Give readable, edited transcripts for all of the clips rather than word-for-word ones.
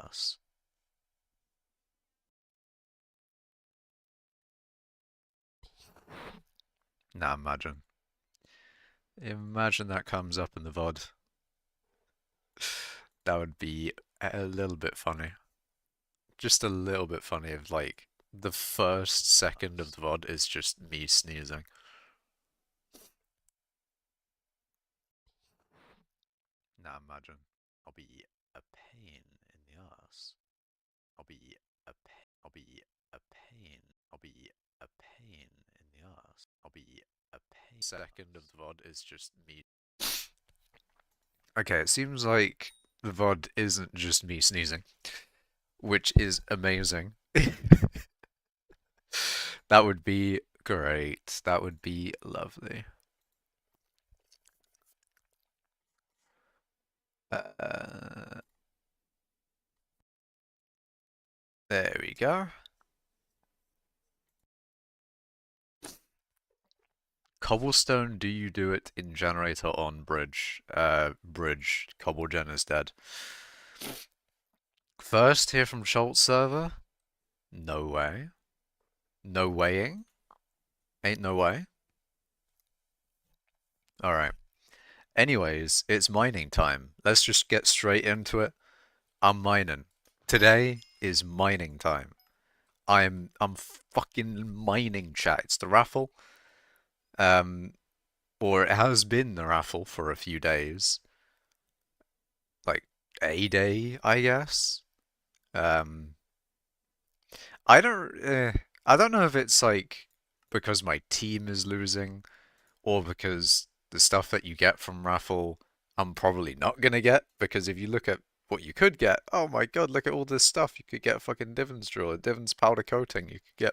ass. Nah, imagine. Imagine that comes up in the VOD. That would be a little bit funny. Just a little bit funny if, like, the first second of the VOD is just me sneezing. Now imagine. I'll be a pain in the ass. I'll be I'll be a pain. I'll be a pain in the ass. I'll be a pain. Second of the VOD is just me. Okay, it seems like the VOD isn't just me sneezing, which is amazing. That would be great. That would be lovely. Uh, there we go. Cobblestone, do you do it in generator on bridge? Bridge, Cobblegen is dead. First here from Schultz server? No way. No weighing? Ain't no way. Alright. Anyways, it's mining time. Let's just get straight into it. I'm mining. Today is mining time. I'm fucking mining, chat. It's the raffle. Or it has been the raffle for a few days. Like a day, I guess. Um, I don't know if it's like because my team is losing or because the stuff that you get from raffle I'm probably not gonna get because if you look at what you could get, oh my god, look at all this stuff. You could get fucking divans drill, divans powder coating. You could get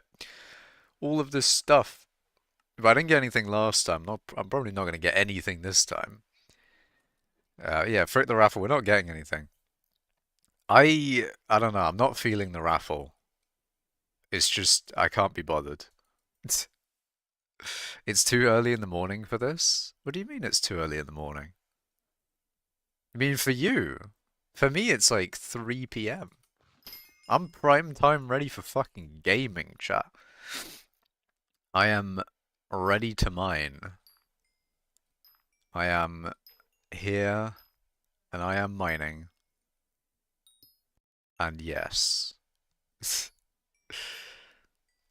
all of this stuff. If I didn't get anything last time, I'm probably not gonna get anything this time. Yeah, frick the raffle. We're not getting anything. I don't know. I'm not feeling the raffle. It's just I can't be bothered. It's too early in the morning for this? What do you mean it's too early in the morning? I mean for you. For me it's like 3 p.m. I'm prime time ready for fucking gaming, chat. I am ready to mine. I am here and I am mining. And yes.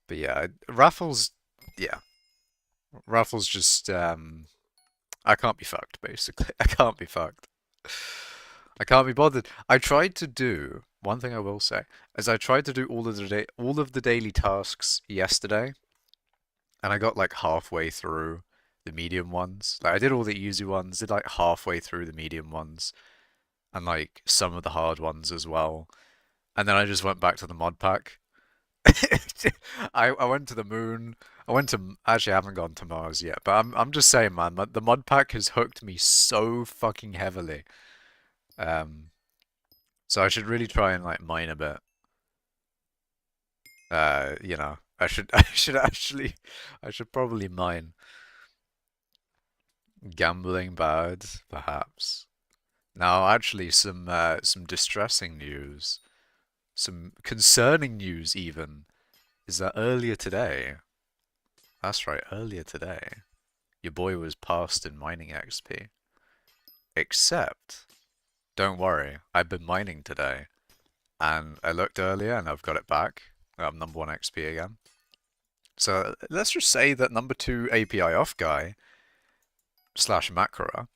But yeah, raffles, yeah. Raffles just, I can't be fucked, basically. I can't be fucked. I can't be bothered. I tried to do, one thing I will say, is I tried to do all of the daily tasks yesterday, and I got like halfway through the medium ones. Like I did all the easy ones, did like halfway through the medium ones, and like some of the hard ones as well. And then I just went back to the mod pack. I went to the moon. I went to actually I haven't gone to Mars yet, but I'm just saying, man, the mod pack has hooked me so fucking heavily. Um, so I should really try and like mine a bit. You know, I should probably mine. Gambling bad, perhaps. Now, actually, some distressing news, some concerning news even, is that earlier today, that's right, earlier today, your boy was passed in mining XP. Except, don't worry, I've been mining today, and I looked earlier and I've got it back. I'm number 1 XP again. So let's just say that number 2 API off guy slash Macra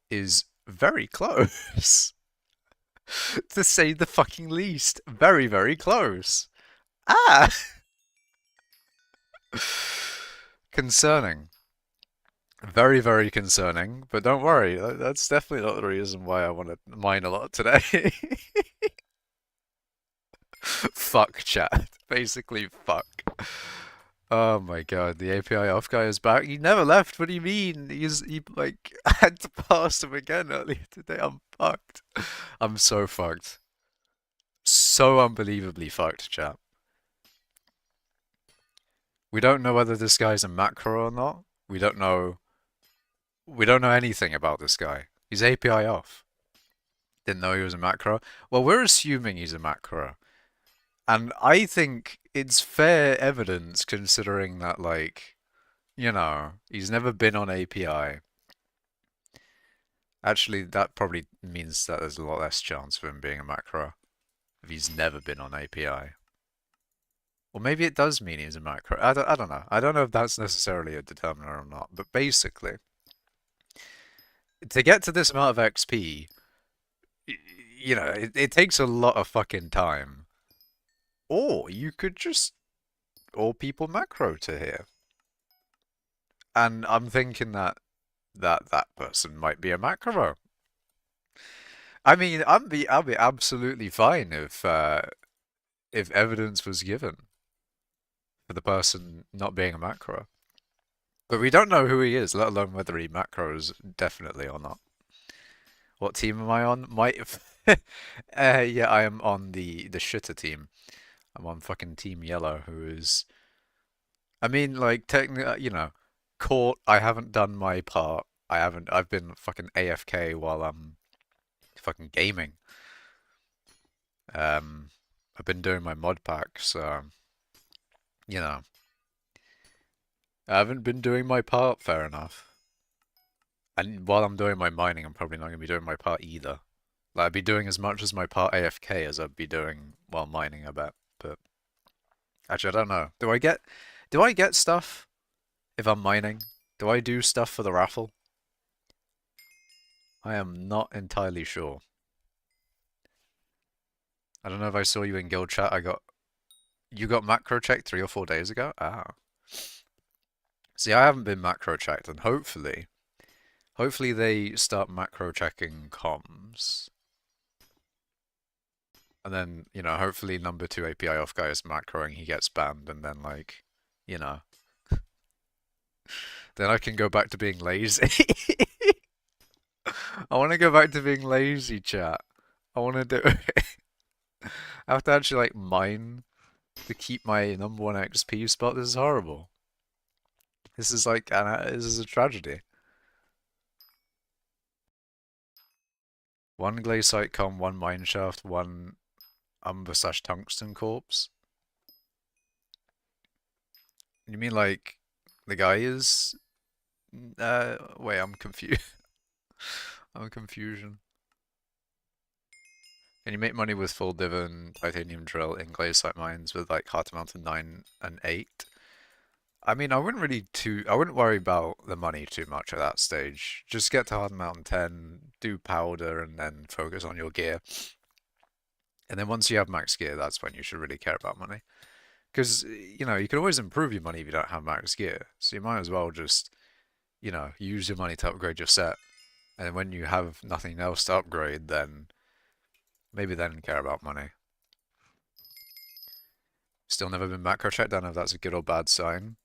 is very close. To say the fucking least. Very, very close. Ah! Concerning. Very, very concerning. But don't worry, that's definitely not the reason why I want to mine a lot today. Fuck, chat. Basically, fuck. Oh my god, the API off guy is back. He never left. What do you mean? He like I had to pass him again earlier today. I'm fucked. I'm so fucked. So unbelievably fucked, chat. We don't know whether this guy's a macro or not. We don't know. We don't know anything about this guy. He's API off. Didn't know he was a macro. Well, we're assuming he's a macro. And I think it's fair evidence considering that, like, he's never been on API. Actually, that probably means that there's a lot less chance of him being a macro if he's never been on API. Or maybe it does mean he's a macro. I don't know. I don't know if that's necessarily a determiner or not. But basically, to get to this amount of XP, it takes a lot of fucking time. Or you could just all people macro to here. And I'm thinking that person might be a macro. I mean, I'd be absolutely fine if evidence was given for the person not being a macro. But we don't know who he is, let alone whether he macros definitely or not. What team am I on? Yeah, I am on the shitter team. I'm on fucking Team Yellow, who is, I mean, like technically, court. I haven't done my part. I haven't. I've been fucking AFK while I'm fucking gaming. Um, I've been doing my mod pack, so you know, I haven't been doing my part fair enough. And while I'm doing my mining, I'm probably not gonna be doing my part either. Like, I'd be doing as much as my part AFK as I'd be doing while mining, I bet. But actually, I don't know. Do I get stuff if I'm mining? Do I do stuff for the raffle? I am not entirely sure. I don't know if I saw you in guild chat. You got macro checked 3 or 4 days ago? Ah. See, I haven't been macro checked, and hopefully they start macro checking comms. And then, hopefully number 2 API off guy is macroing, he gets banned, and then like, you know, then I can go back to being lazy. I want to go back to being lazy, chat. I want to do it. I have to actually like mine to keep my number 1 XP spot. This is horrible. This is like, this is a tragedy. One glaciite com, one mineshaft, one umber slash tungsten corpse. You mean like the guy is? Wait, I'm confused. I'm confusion. Can you make money with full divan, titanium drill in glaciite mines with like heart amount of 9 and 8? I mean, I wouldn't worry about the money too much at that stage. Just get to hard amount 10, do powder, and then focus on your gear. And then once you have max gear, that's when you should really care about money. Because, you can always improve your money if you don't have max gear. So you might as well just, use your money to upgrade your set. And when you have nothing else to upgrade, then maybe then care about money. Still never been macro checked. Don't know if that's a good or bad sign.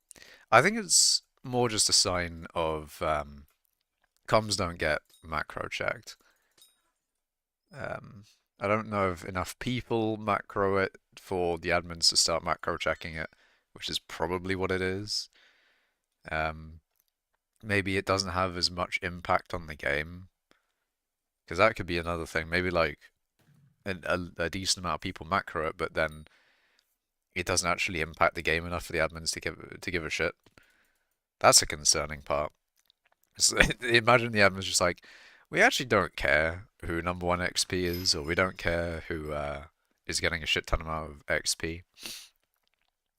I think it's more just a sign of comms don't get macro checked. I don't know if enough people macro it for the admins to start macro checking it, which is probably what it is. Maybe it doesn't have as much impact on the game, because that could be another thing. Maybe like a decent amount of people macro it, but then it doesn't actually impact the game enough for the admins to give a shit. That's a concerning part. Imagine the admins just like, we actually don't care who number 1 XP is, or we don't care who is getting a shit ton amount of XP.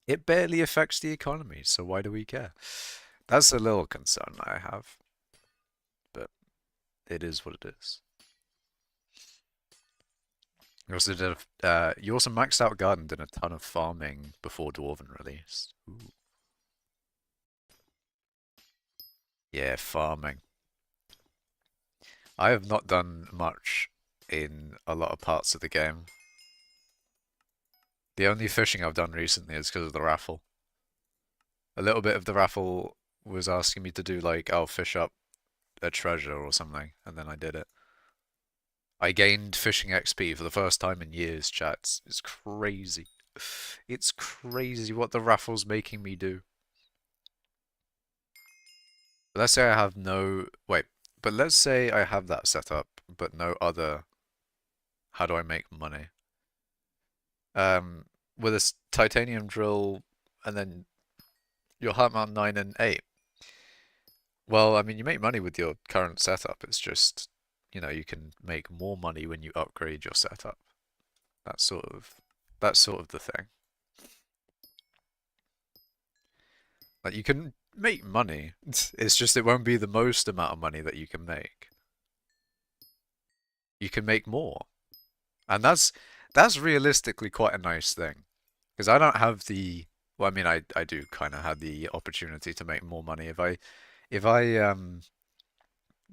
It barely affects the economy, so why do we care? That's a little concern I have, but it is what it is. You also maxed out garden, did a ton of farming before Dwarven release. Ooh. Yeah, farming. I have not done much in a lot of parts of the game. The only fishing I've done recently is because of the raffle. A little bit of the raffle was asking me to do like, I'll fish up a treasure or something, and then I did it. I gained fishing XP for the first time in years, chats. It's crazy. It's crazy what the raffle's making me do. Let's say I have no... Wait, but let's say I have that set up, but no other How do I make money? Um, with a titanium drill and then your heart mount 9 and 8. Well, I mean, you make money with your current setup. It's just, you can make more money when you upgrade your setup. That's sort of, that's sort of the thing. Like you can make money. It's just it won't be the most amount of money that you can make. You can make more. And that's realistically quite a nice thing. Because I don't have the well, I mean I do kind of have the opportunity to make more money if I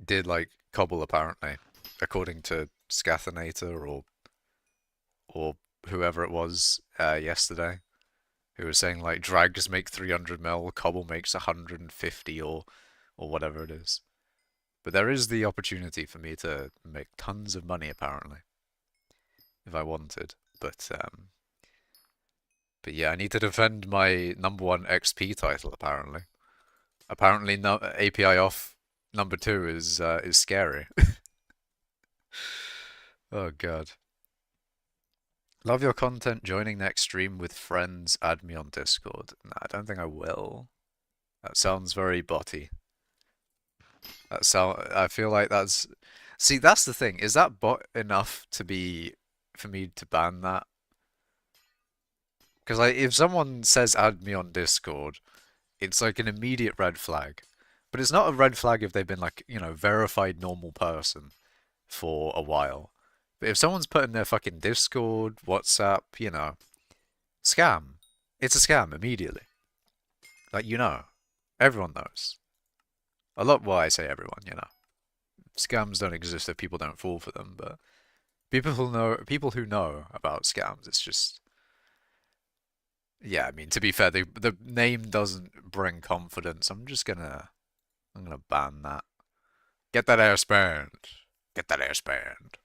did like cobble apparently, according to Scathinator or whoever it was yesterday, who was saying like drags make 300 mil, cobble makes 150 or whatever it is. But there is the opportunity for me to make tons of money apparently, if I wanted. But yeah, I need to defend my #1 XP title apparently. Apparently, no, API off #2 is scary. Oh god. Love your content. Joining next stream with friends. Add me on Discord. Nah, I don't think I will. That sounds very botty. I feel like that's. See, that's the thing. Is that bot enough to be for me to ban that? Because like, if someone says add me on Discord, it's like an immediate red flag. But it's not a red flag if they've been like, verified normal person for a while. But if someone's put in their fucking Discord, WhatsApp, scam. It's a scam immediately. Like, everyone knows. Well, I say everyone. Scams don't exist if people don't fall for them, but people who know about scams, it's just, yeah, I mean, to be fair, the name doesn't bring confidence. I'm gonna ban that. Get that ass banned. Get that ass banned.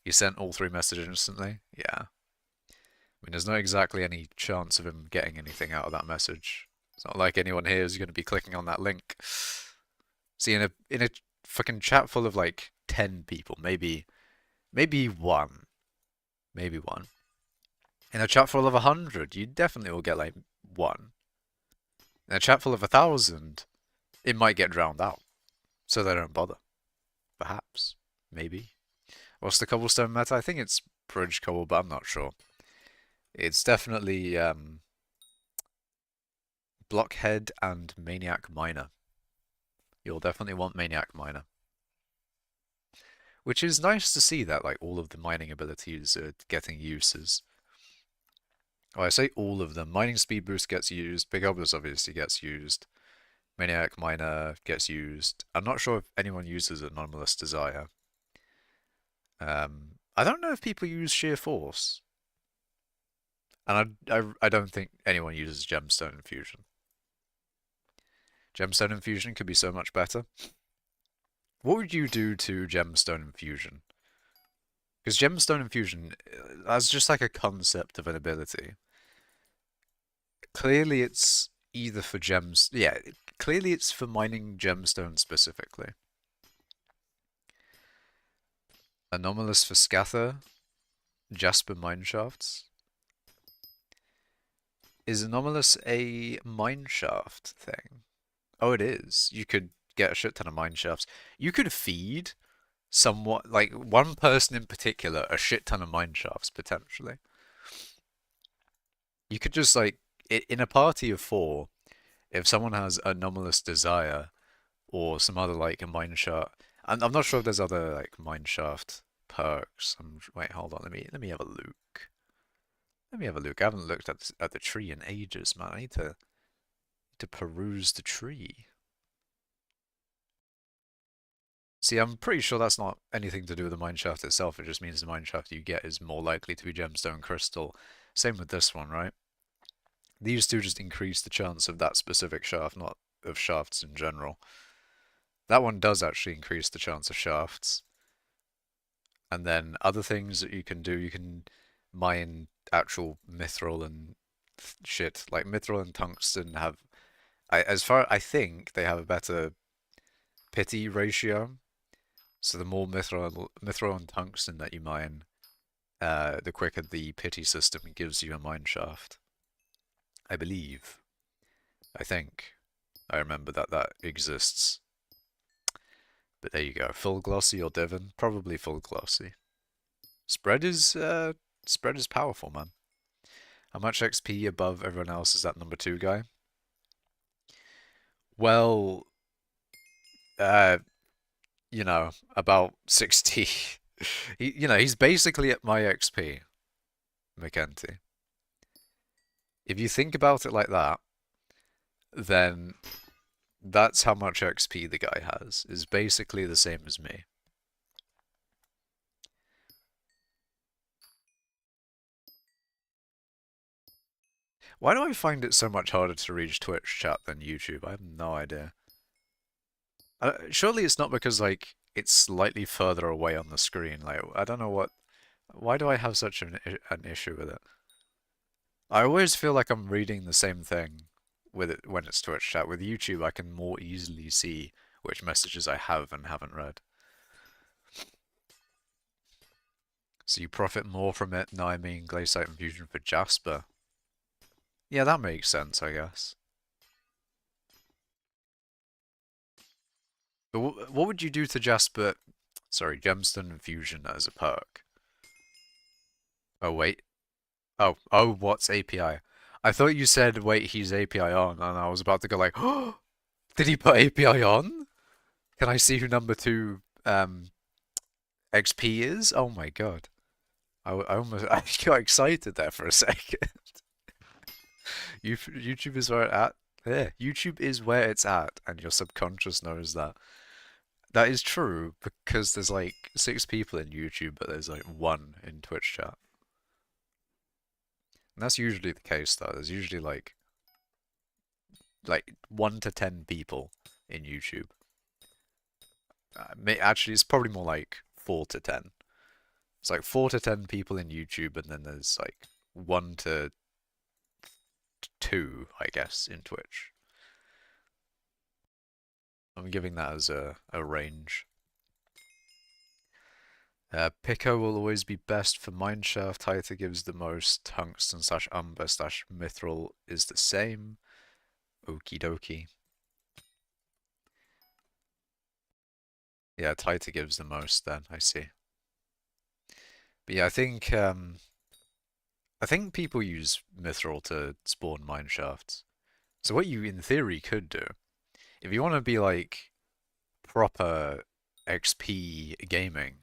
You sent all 3 messages instantly? Yeah. I mean, there's not exactly any chance of him getting anything out of that message. It's not like anyone here is going to be clicking on that link. See, in a fucking chat full of like 10 people, maybe one, maybe one. In a chat full of 100, you definitely will get like one. In a chat full of 1,000, it might get drowned out, so they don't bother. Perhaps, maybe. What's the cobblestone meta? I think it's bridge cobble, but I'm not sure. It's definitely blockhead and maniac miner. You'll definitely want maniac miner. Which is nice to see that like all of the mining abilities are getting uses. Oh, I say all of them. Mining speed boost gets used. Big Obelisk obviously gets used. Maniac miner gets used. I'm not sure if anyone uses Anomalous Desire. I don't know if people use Sheer Force. And I don't think anyone uses Gemstone Infusion. Gemstone Infusion could be so much better. What would you do to Gemstone Infusion? Because Gemstone Infusion, that's just like a concept of an ability. Clearly it's either for gems... Yeah, clearly it's for mining gemstones specifically. Anomalous for Scather. Jasper Mineshafts. Is Anomalous a mineshaft thing? Oh, it is. You could get a shit ton of mineshafts. You could feed somewhat, like one person in particular, a shit ton of mineshafts potentially. You could just like, in a party of 4, if someone has Anomalous Desire or some other like a mineshaft, I'm not sure if there's other like mineshaft perks. Wait, hold on. Let me have a look. Let me have a look. I haven't looked at the tree in ages, man. I need to peruse the tree. See, I'm pretty sure that's not anything to do with the mineshaft itself. It just means the mineshaft you get is more likely to be gemstone crystal. Same with this one, right? These two just increase the chance of that specific shaft, not of shafts in general. That one does actually increase the chance of shafts. And then other things that you can do, you can mine actual mithril and shit. Like mithril and tungsten have, I think they have a better pity ratio. So the more mithril and tungsten that you mine, the quicker the pity system gives you a mine shaft. I believe. I think. I remember that that exists. But there you go. Full glossy or divan? Probably full glossy. Spread is powerful, man. How much XP above everyone else is that number 2 guy? Well, uh, about 60. He's basically at my XP, McKenty. If you think about it like that, then that's how much XP the guy has, is basically the same as me. Why do I find it so much harder to reach Twitch chat than YouTube? I have no idea. Surely it's not because, like, it's slightly further away on the screen. Like, I don't know what... Why do I have such an issue with it? I always feel like I'm reading the same thing with it when it's Twitch chat. With YouTube, I can more easily see which messages I have and haven't read. So you profit more from it? No, I mean Glaciate Infusion for Jasper. Yeah, that makes sense, I guess. But what would you do to Jasper? Sorry, Gemstone Infusion as a perk. Oh, wait. Oh, what's API? I thought you said, wait, he's API on, and I was about to go like, oh, did he put API on? Can I see who number 2 XP is? Oh my god. I almost I got excited there for a second. YouTube is where it's at. Yeah, YouTube is where it's at, and your subconscious knows that. That is true because there's like 6 people in YouTube, but there's like 1 in Twitch chat. And that's usually the case, though. There's usually like 1 to 10 people in YouTube. Actually, it's probably more like 4 to 10. It's like 4 to 10 people in YouTube, and then there's like 1 to 2, I guess, in Twitch. I'm giving that as a range. Pico will always be best for mineshaft. Hyther gives the most. Tungsten slash umber slash mithril is the same. Okie dokie. Yeah, Hyther gives the most then, I see. But yeah, I think people use mithril to spawn mineshafts. So what you in theory could do, if you want to be like proper XP gaming,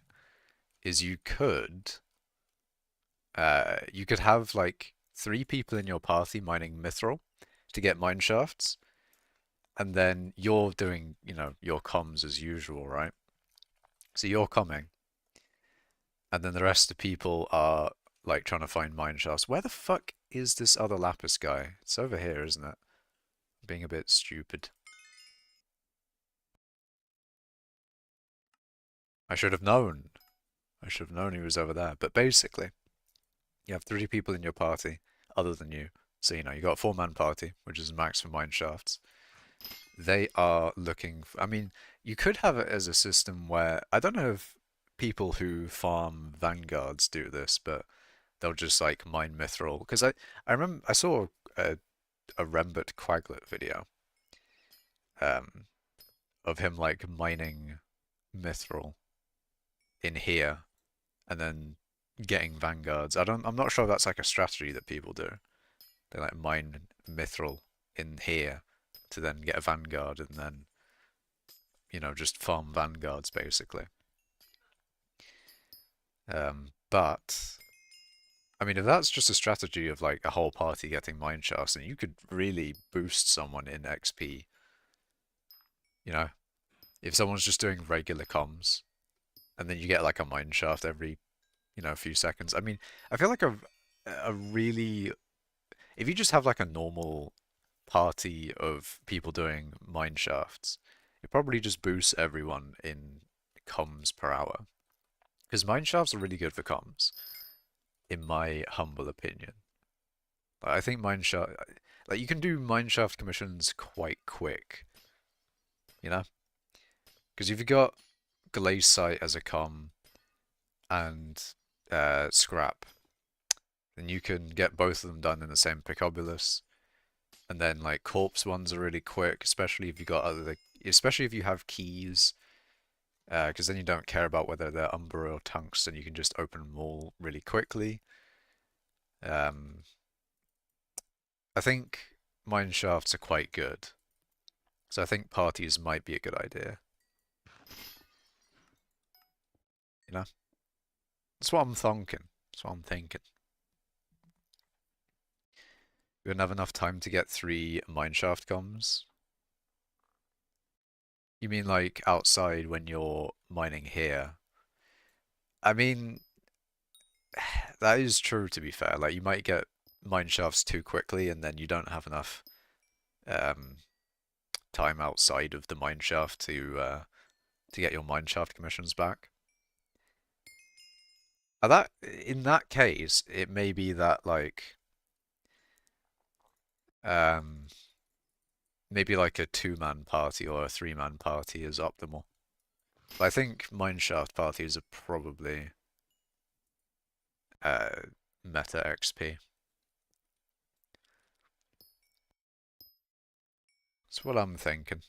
is you could have like 3 people in your party mining mithril to get mine shafts, and then you're doing, your comms as usual, right? So you're comming, and then the rest of the people are like trying to find mine shafts. Where the fuck is this other lapis guy? It's over here, isn't it? Being a bit stupid. I should have known. I should have known he was over there. But basically, you have 3 people in your party other than you. So, you got a 4-man party, which is max for mine shafts. They are looking for, I mean, you could have it as a system where, I don't know if people who farm vanguards do this, but they'll just like mine mithril. Because I remember, I saw a Rembert Quaglet video um, of him like mining mithril in here and then getting vanguards. I'm not sure if that's like a strategy that people do. They like mine mithril in here to then get a vanguard and then, just farm vanguards basically. But I mean, if that's just a strategy of like a whole party getting mine shafts, then you could really boost someone in XP. If someone's just doing regular comms, and then you get like a mine shaft every, few seconds. I mean, I feel like a really, if you just have like a normal party of people doing mine shafts, it probably just boosts everyone in comms per hour. Because mine shafts are really good for comms, in my humble opinion. I think mineshaft, like you can do mineshaft commissions quite quick, because if you got Glaze Sight as a com and scrap, then you can get both of them done in the same picobulus. And then like corpse ones are really quick, especially if you got especially if you have keys, because then you don't care about whether they're umber or tungsten. You can just open them all really quickly. Um, I think mine shafts are quite good, so I think parties might be a good idea. You know, that's what I'm thinking. That's what I'm thinking. We wouldn't have enough time to get 3 mineshaft comms. You mean like outside when you're mining here? I mean, that is true to be fair. Like you might get mineshafts too quickly and then you don't have enough um, time outside of the mineshaft to get your mineshaft commissions back. That in that case, it may be that like um, maybe like a 2-man party or a 3-man party is optimal. But I think mineshaft parties are probably uh, meta XP. That's what I'm thinking.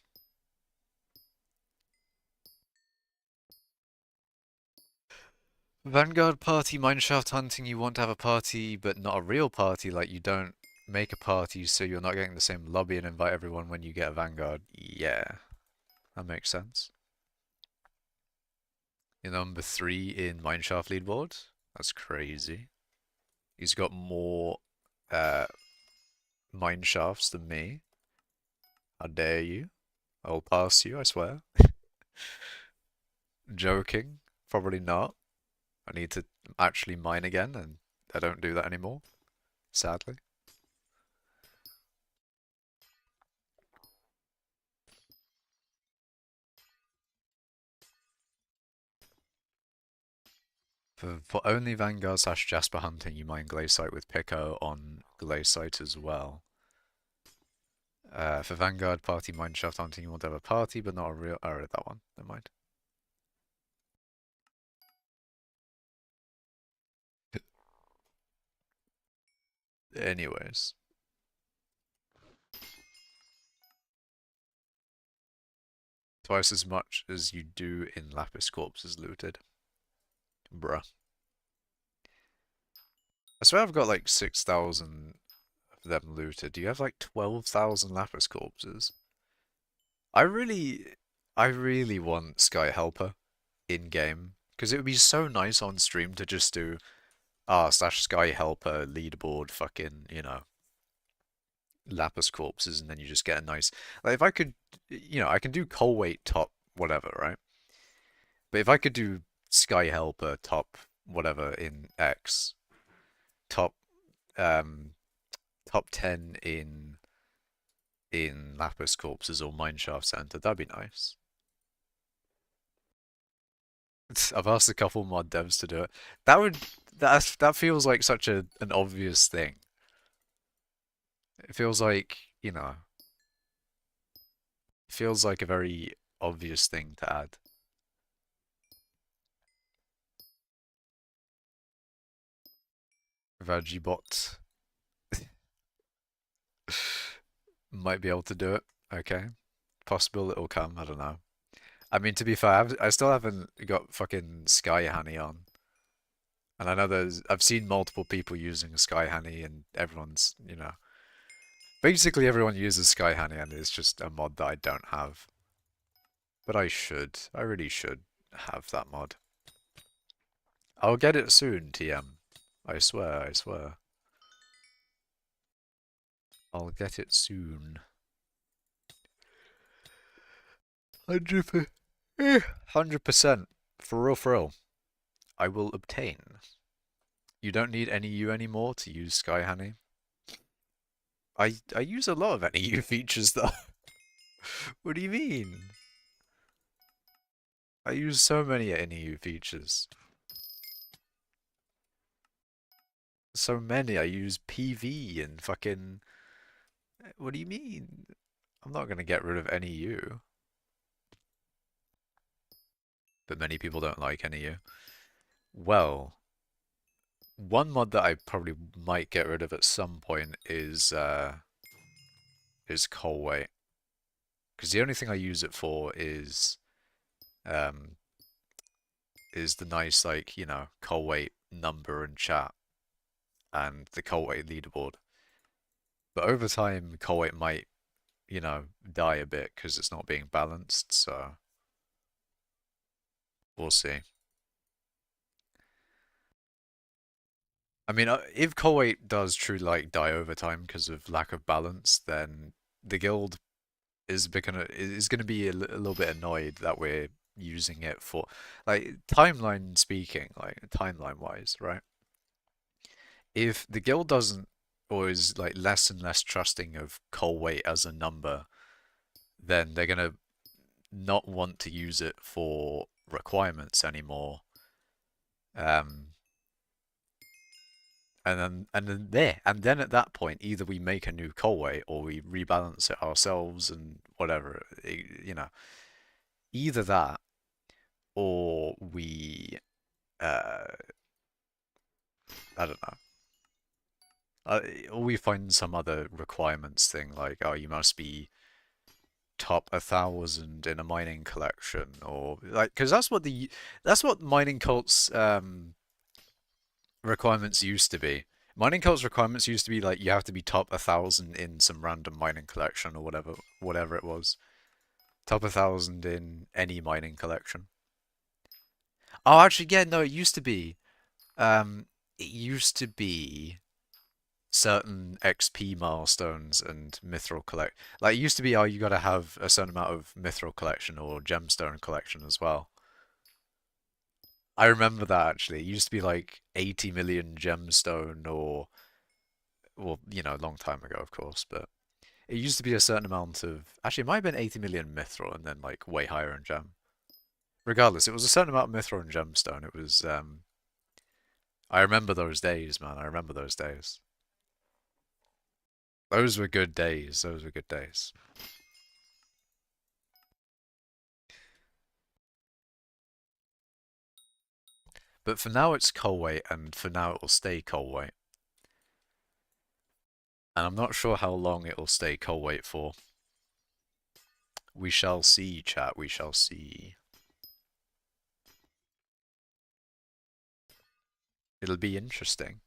Vanguard party, mineshaft hunting, you want to have a party, but not a real party, like you don't make a party so you're not getting the same lobby and invite everyone when you get a Vanguard. Yeah, that makes sense. You're number 3 in mineshaft leaderboard. That's crazy. He's got more mineshafts than me. How dare you? I'll pass you, I swear. Joking. Probably not. I need to actually mine again, and I don't do that anymore, sadly. For only Vanguard slash Jasper hunting, you mine Glaciite with Pico on Glaciite as well. For Vanguard party mineshaft hunting, you want to have a party, but not a real. Oh, I read that one. Never mind. Anyways. Twice as much as you do in Lapis corpses looted. Bruh. I swear I've got like 6,000 of them looted. Do you have like 12,000 Lapis corpses? I really, I really want Sky Helper in game because it would be so nice on stream to just do slash Sky Helper leaderboard fucking Lapis corpses and then you just get a nice like if I could I can do coal weight top whatever right, but if I could do Sky Helper top whatever in X top um top 10 in Lapis corpses or Mineshaft Center, that'd be nice. I've asked a couple mod devs to do it. That feels like such an obvious thing. It feels like, it feels like a very obvious thing to add. Vagibot might be able to do it. Okay. Possible it'll come, I don't know. I mean, to be fair, I still haven't got fucking Sky Honey on. And I know I've seen multiple people using Sky Honey and everyone's, basically everyone uses Sky Honey and it's just a mod that I don't have. But I should. I really should have that mod. I'll get it soon, TM. I swear, I swear. I'll get it soon. 100%. For real, for real. I will obtain. You don't need any U anymore to use Sky Honey. I use a lot of NEU features though. What do you mean? I use so many NEU features. So many. I use PV and fucking... What do you mean? I'm not gonna get rid of NEU. But many people don't like NEU. Well, One mod that I probably might get rid of at some point is coal weight. Because the only thing I use it for um is the nice like, you know, coal weight number and chat and the coal weight leaderboard. But over time, coal weight might, you know, die a bit because it's not being balanced, so we'll see. I mean, if coal weight does truly like die over time because of lack of balance, then the guild is gonna be a little bit annoyed that we're using it for like timeline speaking, like timeline wise, right? If the guild doesn't or is like less and less trusting of coal weight as a number, then they're gonna not want to use it for requirements anymore. Um, and then at that point, either we make a new coal weight or we rebalance it ourselves and whatever, you know, either that or we, uh, I don't know, or we find some other requirements thing like, oh, you must be top 1,000 in a mining collection, or like, because that's what mining cults requirements used to be. Mining cults requirements used to be like you have to be top 1,000 in some random mining collection or whatever it was. Top 1,000 in any mining collection. Oh, actually, yeah, no, it used to be certain XP milestones and mithril collect. Like it used to be, oh, you got to have a certain amount of mithril collection or gemstone collection as well. I remember that actually. It used to be like 80 million gemstone or well, you know, a long time ago, of course, but it used to be a certain amount of actually it might have been 80 million mithril and then like way higher in gem. Regardless, it was a certain amount of mithril and gemstone. It was I remember those days, man. I remember those days. Those were good days. Those were good days. But for now it's coal weight and for now it will stay coal weight. And I'm not sure how long it will stay coal weight for. We shall see, chat, we shall see. It'll be interesting.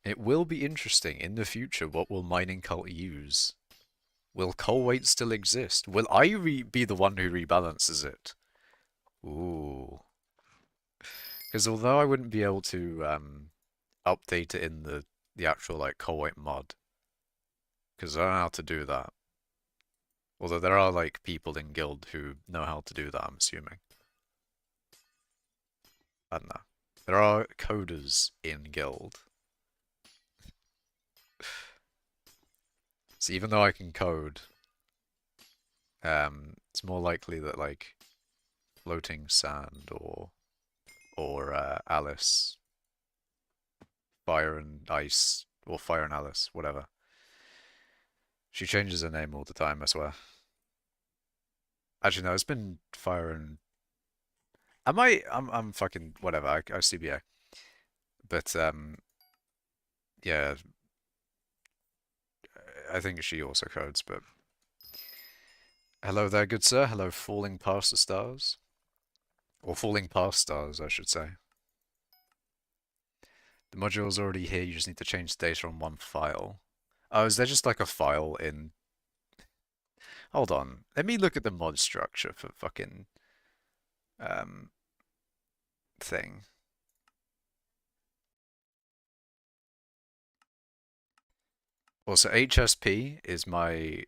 It will be interesting in the future. What will mining cult use? Will coal weight still exist? Will I be the one who rebalances it? Ooh. Because although I wouldn't be able to update it in the actual like coal weight mod, because I don't know how to do that. Although there are like people in guild who know how to do that, I'm assuming. I don't know. There are coders in guild. So even though I can code, it's more likely that like floating sand or Alice, fire and ice, or fire and Alice, whatever. She changes her name all the time, I swear. Actually, no, it's been fire and I'm fucking whatever. I CBA, but yeah, I think she also codes. But hello there, good sir. Hello, falling past the stars, or falling past stars, I should say. The module's already here. You just need to change the data on one file. Oh, is there just like a file in? Hold on. Let me look at the mod structure for fucking um thing. Also, HSP is my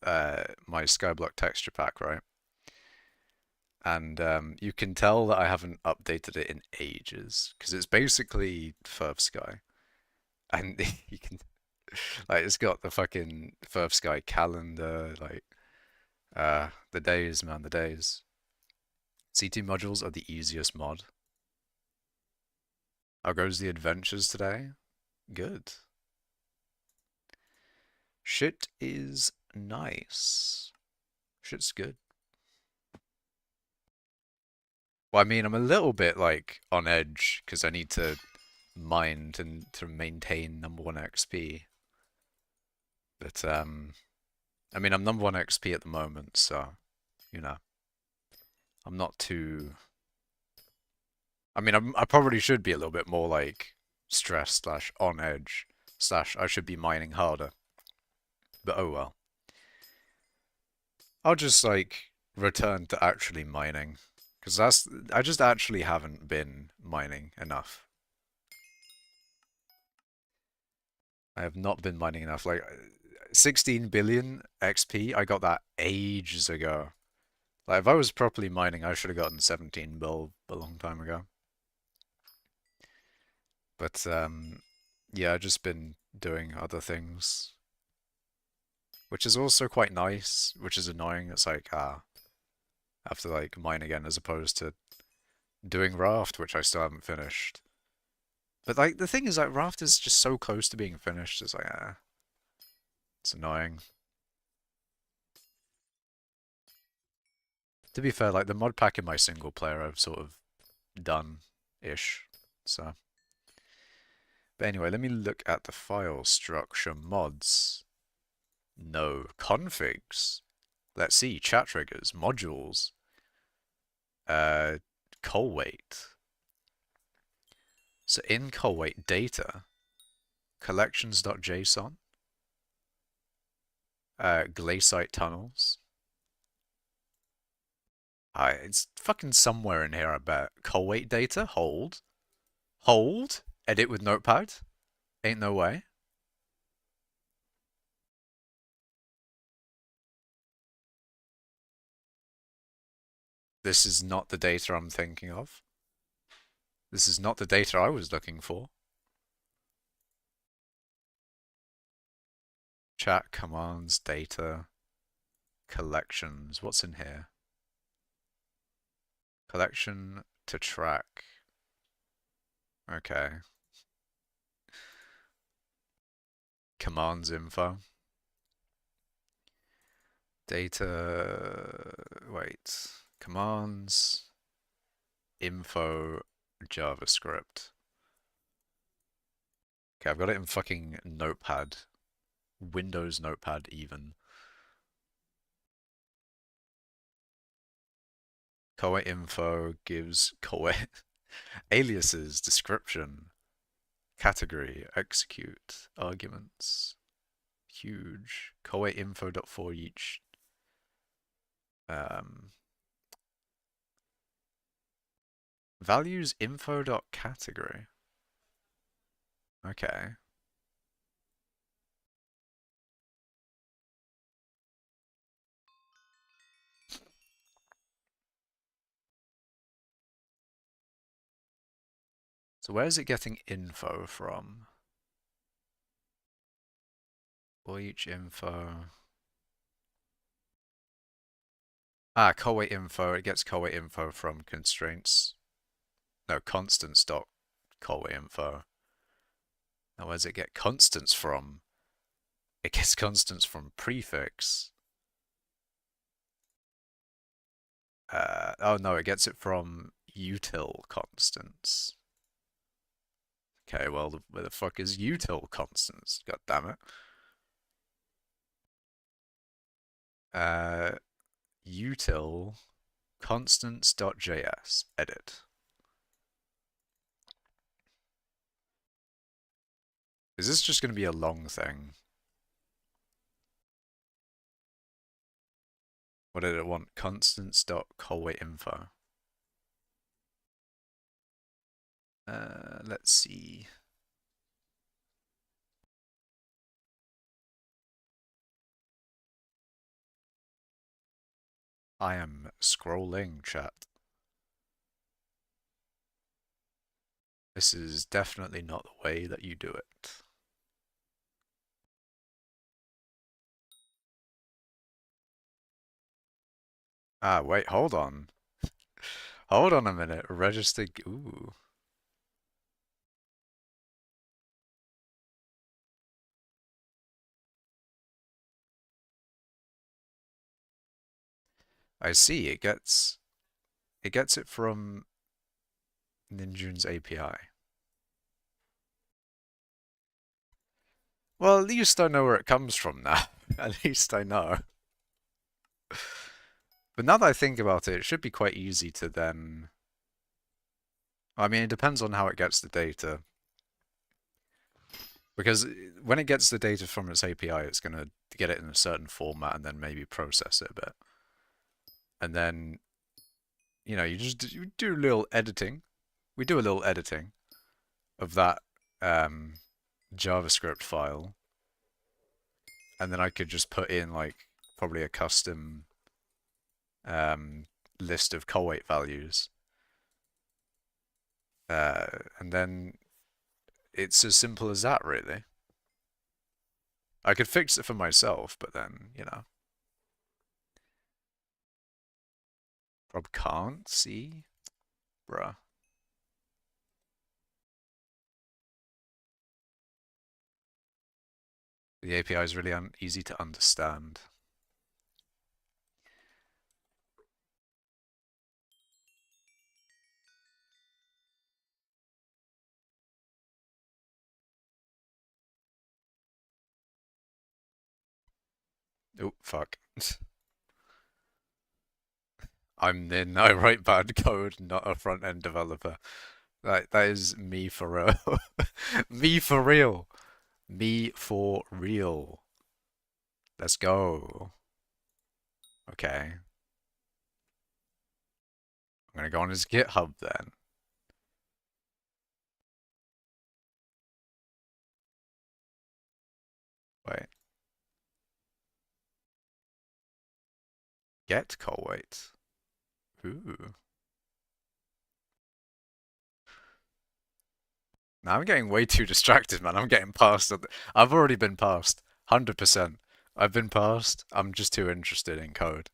skyblock texture pack, right? And you can tell that I haven't updated it in ages because it's basically Firth Sky, and you can like it's got the fucking Firth Sky calendar, like the days, man, the days. CT modules are the easiest mod. How goes the adventures today? Good. Shit is nice. Shit's good. Well, I mean, I'm a little bit like on edge because I need to mine to maintain number one XP. But I mean, I'm number one XP at the moment, so you know, I'm not too. I mean, I probably should be a little bit more like stressed slash on edge slash I should be mining harder. But oh well. I'll just like return to actually mining because I just actually haven't been mining enough. I have not been mining enough. Like 16 billion XP, I got that ages ago. Like if I was properly mining, I should have gotten 17 bill a long time ago. But yeah, I've just been doing other things, which is also quite nice, which is annoying. It's like I have to like mine again as opposed to doing raft, which I still haven't finished. But like the thing is, like raft is just so close to being finished. It's like it's annoying. To be fair, like the mod pack in my single player, I've sort of done-ish. So, but anyway, let me look at the file structure mods. No configs. Let's see, chat triggers, modules, uh, call weight. So in call weight data, collections.json, glaciate tunnels. It's fucking somewhere in here, I bet. Call weight data, hold. Hold, edit with notepad. Ain't no way. This is not the data I'm thinking of. This is not the data I was looking for. Chat commands, data, collections. What's in here? Collection to track. Okay. Commands info. Data. Wait. Commands. Info. JavaScript. Okay, I've got it in fucking Notepad. Windows Notepad, even. Koei info gives Koei aliases, description, category, execute, arguments. Huge. Koei info dot for each. Um, values info dot category. Okay. So where is it getting info from? For each info. Koei info. It gets Koei info from constraints. No, constants dot Koei info. Now where does it get constants from? It gets constants from prefix. Oh no, it gets it from util constants. Okay, well, where the fuck is util constants? God damn it. Uh, util constants.js edit. Is this just going to be a long thing? What did it want? Constants.callWaitInfo. Let's see. I am scrolling, chat. This is definitely not the way that you do it. Wait, hold on. Hold on a minute. Register. Ooh. I see. It gets It gets it from Ninjun's API. Well, at least I know where it comes from now. At least I know. But now that I think about it, it should be quite easy to then... I mean, it depends on how it gets the data. Because when it gets the data from its API, it's going to get it in a certain format and then maybe process it a bit. And then, you know, you do a little editing. We do a little editing of that JavaScript file. And then I could just put in, like, probably a custom list of co-weight values. And then it's as simple as that, really. I could fix it for myself, but then, you know. Prob can't see? Bruh. The API is really easy to understand. Oh, fuck. I write bad code, not a front-end developer. That is me for real. Me for real. Me for real. Let's go. Okay. I'm gonna go on his GitHub then. Wait. Get call weight. Ooh. Now I'm getting way too distracted, man. I'm getting past. I've already been past. 100%. I've been past. I'm just too interested in code.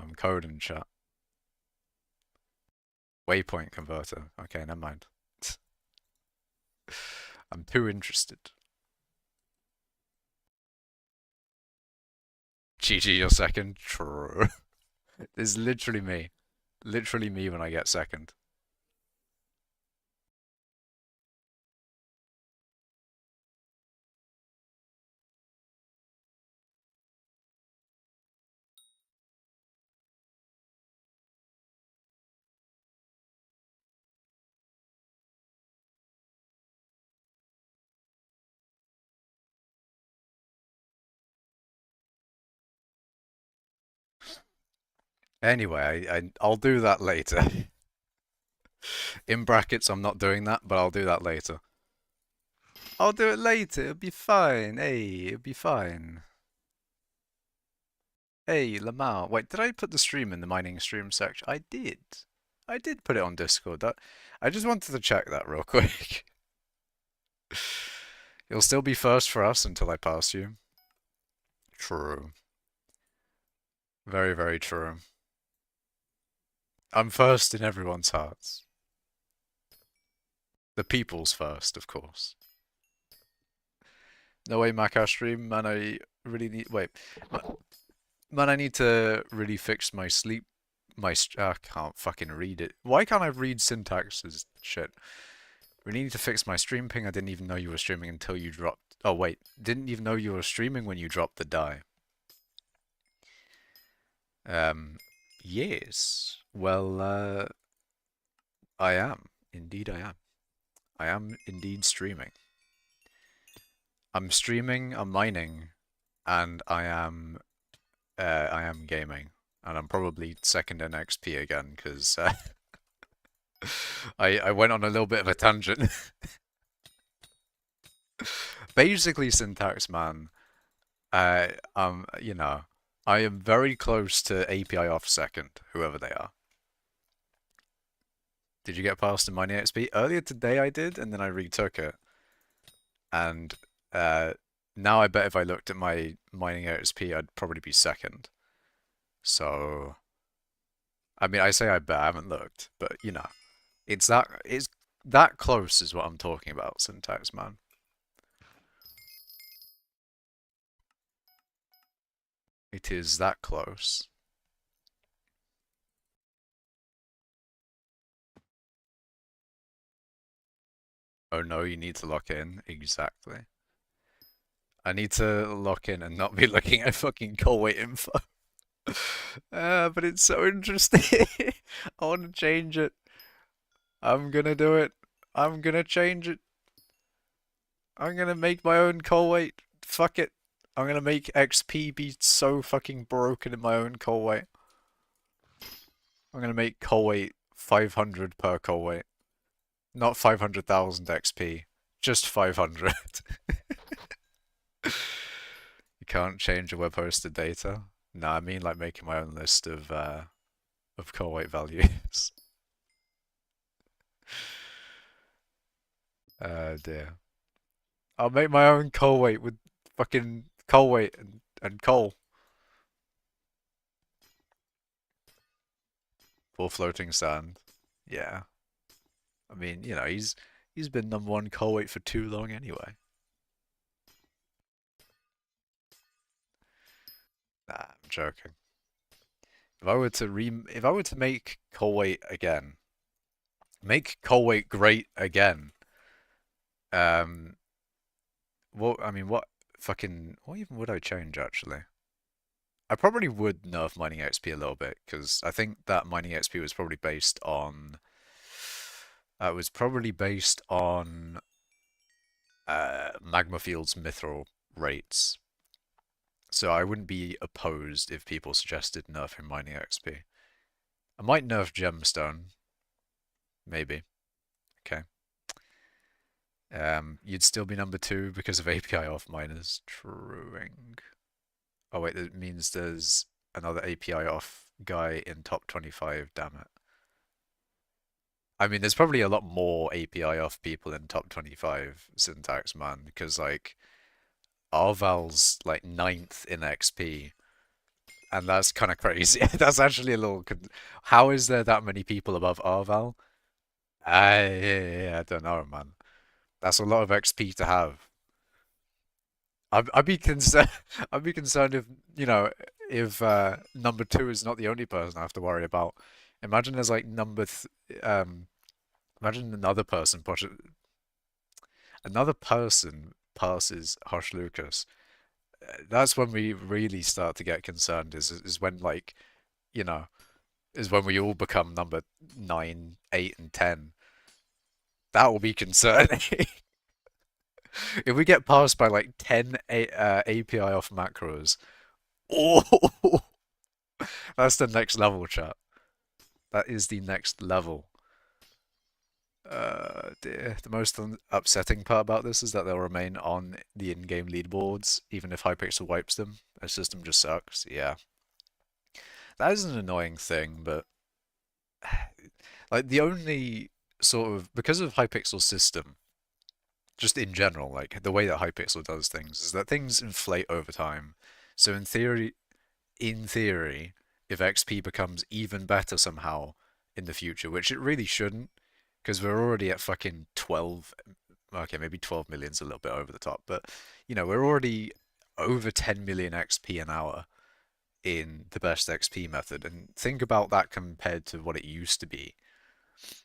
I'm coding chat. Waypoint converter. Okay, never mind. I'm too interested. GG, you're second. True. This is literally me. Literally me when I get second. Anyway, I'll do that later. In brackets, I'm not doing that, but I'll do that later. I'll do it later. It'll be fine. Hey, it'll be fine. Hey, Lamar. Wait, did I put the stream in the mining stream section? I did. I did put it on Discord. I just wanted to check that real quick. You'll still be first for us until I pass you. True. Very, very true. I'm first in everyone's hearts. The people's first, of course. No way, Macash stream, man. I really need. Wait, man. I need to really fix my sleep. I can't fucking read it. Why can't I read syntaxes? Shit. Really need to fix my stream ping. I didn't even know you were streaming until you dropped. Oh wait, didn't even know you were streaming when you dropped the die. Yes. Well, I am. Indeed, I am. I am indeed streaming. I'm streaming, I'm mining, and I am gaming. And I'm probably second in XP again, because I went on a little bit of a tangent. Basically, syntax man, you know, I am very close to API off second, whoever they are. Did you get past the mining XP? Earlier today I did, and then I retook it. And now I bet if I looked at my mining XP, I'd probably be second. So, I mean, I say I bet, I haven't looked, but you know, it's that close is what I'm talking about, syntax man. It is that close. Oh no, you need to lock in. Exactly. I need to lock in and not be looking at fucking call wait info. But it's so interesting. I want to change it. I'm gonna do it. I'm gonna change it. I'm gonna make my own call weight. Fuck it. I'm gonna make XP be so fucking broken in my own call weight. I'm gonna make call weight 500 per call weight. Not 500,000 XP. Just 500. You can't change your web hosted data. No, I mean like making my own list of call weight values. Dear. I'll make my own coal weight with fucking coal weight and coal for floating sand. Yeah. I mean, you know, he's been number one coal weight for too long anyway. Nah, I'm joking. If I were to make coal weight again, make coal weight great again. Um, what fucking what even would I change actually? I probably would nerf mining XP a little bit because I think that mining XP was probably based on magma fields mithril rates. So I wouldn't be opposed if people suggested nerfing mining XP. I might nerf gemstone, maybe. Okay. You'd still be number two because of API off miners. Truing. Oh wait, that means there's another API off guy in top 25, damn it. I mean, there's probably a lot more API off people in top 25 syntax, man, because like Arval's like ninth in XP, and that's kind of crazy. That's actually a little. How is there that many people above Arval? I don't know, man. That's a lot of XP to have. I'd be concerned. I'd be concerned if if number two is not the only person I have to worry about. Imagine there's like imagine another person passes Hush Lucas. That's when we really start to get concerned. Is when like you know is when we all become number 9, 8, and 10. That will be concerning. If we get passed by like 10 API off macros, oh, that's the next level, chat. That is the next level. Dear. The most upsetting part about this is that they'll remain on the in-game leaderboards even if Hypixel wipes them. Their system just sucks. Yeah, that is an annoying thing, but like the only sort of because of Hypixel's system, just in general, like the way that Hypixel does things is that things inflate over time. So in theory, if XP becomes even better somehow in the future, which it really shouldn't, because we're already at fucking 12. Okay, maybe 12 million's a little bit over the top, but we're already over 10 million XP an hour in the best XP method. And think about that compared to what it used to be.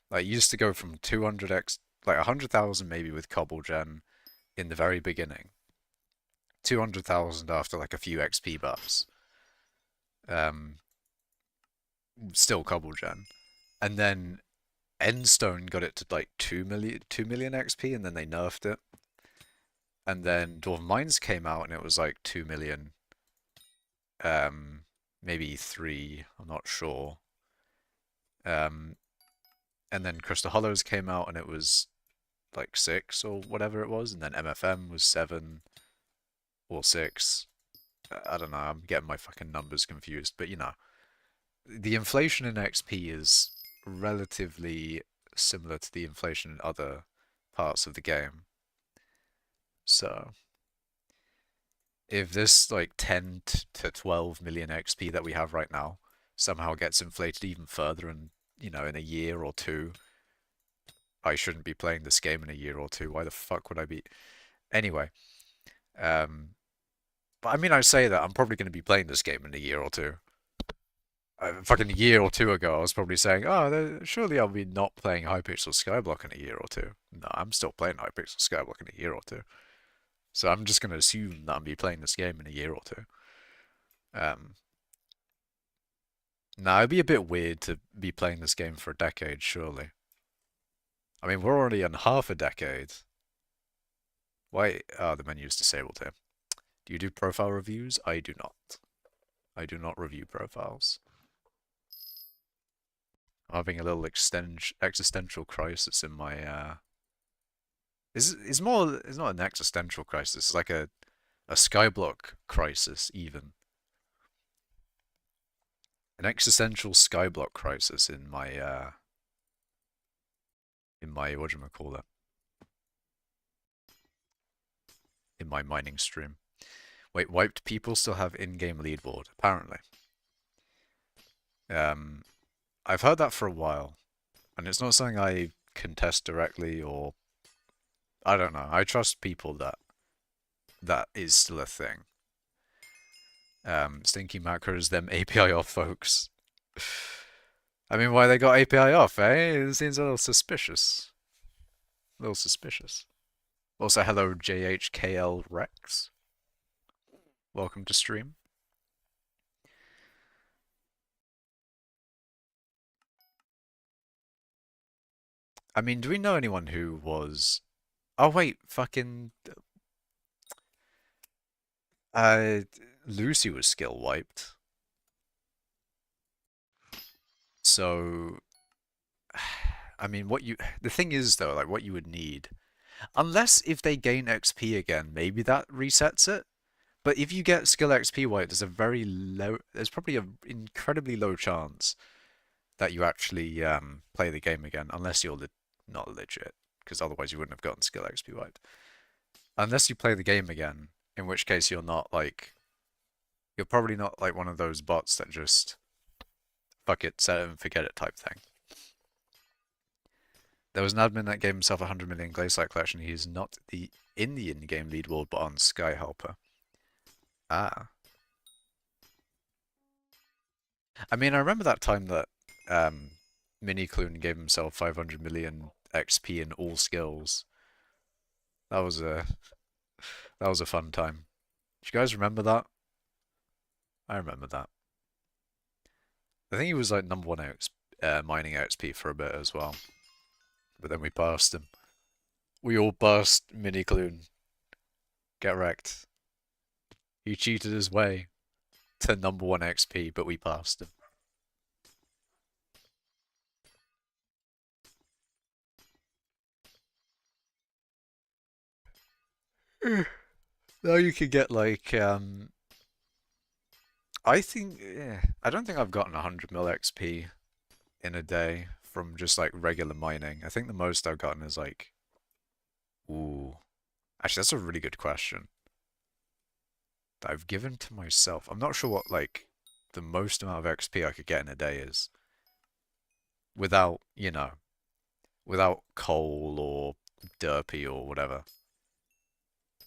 Like, it used to go from 100,000 maybe with Cobble Gen in the very beginning, 200,000 after like a few XP buffs. Um, Still Cobble Gen. And then Endstone got it to like 2 million XP, and then they nerfed it. And then Dwarven Mines came out, and it was like 2 million, maybe 3, I'm not sure. And then Crystal Hollows came out, and it was like 6 or whatever it was, and then MFM was 7 or 6. I don't know, I'm getting my fucking numbers confused, but the inflation in XP is relatively similar to the inflation in other parts of the game. So if this like 10 to 12 million XP that we have right now somehow gets inflated even further, and in a year or two, I shouldn't be playing this game in a year or two. Why the fuck would I be? Anyway, but I mean, I say that I'm probably going to be playing this game in a year or two. fucking year or two ago, I was probably saying, oh, surely I'll be not playing hypixel skyblock in a year or two. No, I'm still playing hypixel skyblock in a year or two. So I'm just going to assume that I'll be playing this game in a year or two. Um, Now, it'd be a bit weird to be playing this game for a decade, surely. I mean, we're already on half a decade. Why? Oh, the menu's disabled here. Do you do profile reviews? I do not. I do not review profiles. I'm having a little existential crisis in my it's not an existential crisis, it's like a skyblock crisis even. An existential skyblock crisis in my whatchamacallit, in my mining stream. Wait, wiped people still have in-game leaderboard, apparently. Um I've heard that for a while, and it's not something I contest directly or I don't know. I trust people that that is still a thing. Stinky macros, them API off folks. I mean, why they got API off, eh? It seems a little suspicious. A little suspicious. Also, hello JHKL Rex. Welcome to stream. I mean, do we know anyone who was... Oh wait, fucking... Uh, Lucy was skill wiped. So... I mean, the thing is though, like what you would need, unless if they gain XP again, maybe that resets it. But if you get skill XP wiped, there's probably an incredibly low chance that you actually play the game again, unless you're not legit, because otherwise you wouldn't have gotten skill XP wiped. Unless you play the game again, in which case you're probably not like one of those bots that just fuck it, set it and forget it type thing. There was an admin that gave himself 100 million Glacier collection. He is not in the in-game leaderboard, but on Sky Helper. Ah. I mean, I remember that time that Mini Clune gave himself 500 million XP in all skills. That was a fun time. Do you guys remember that? I remember that. I think he was like number one mining XP for a bit as well. But then we passed him. We all passed Mini Clune. Get wrecked. He cheated his way to number one XP, but we passed him. Now you could get like I think I don't think I've gotten 100 mil XP in a day from just like regular mining. I think the most I've gotten is like ooh. Actually, that's a really good question that I've given to myself. I'm not sure what like the most amount of XP I could get in a day is without, without coal or derpy or whatever.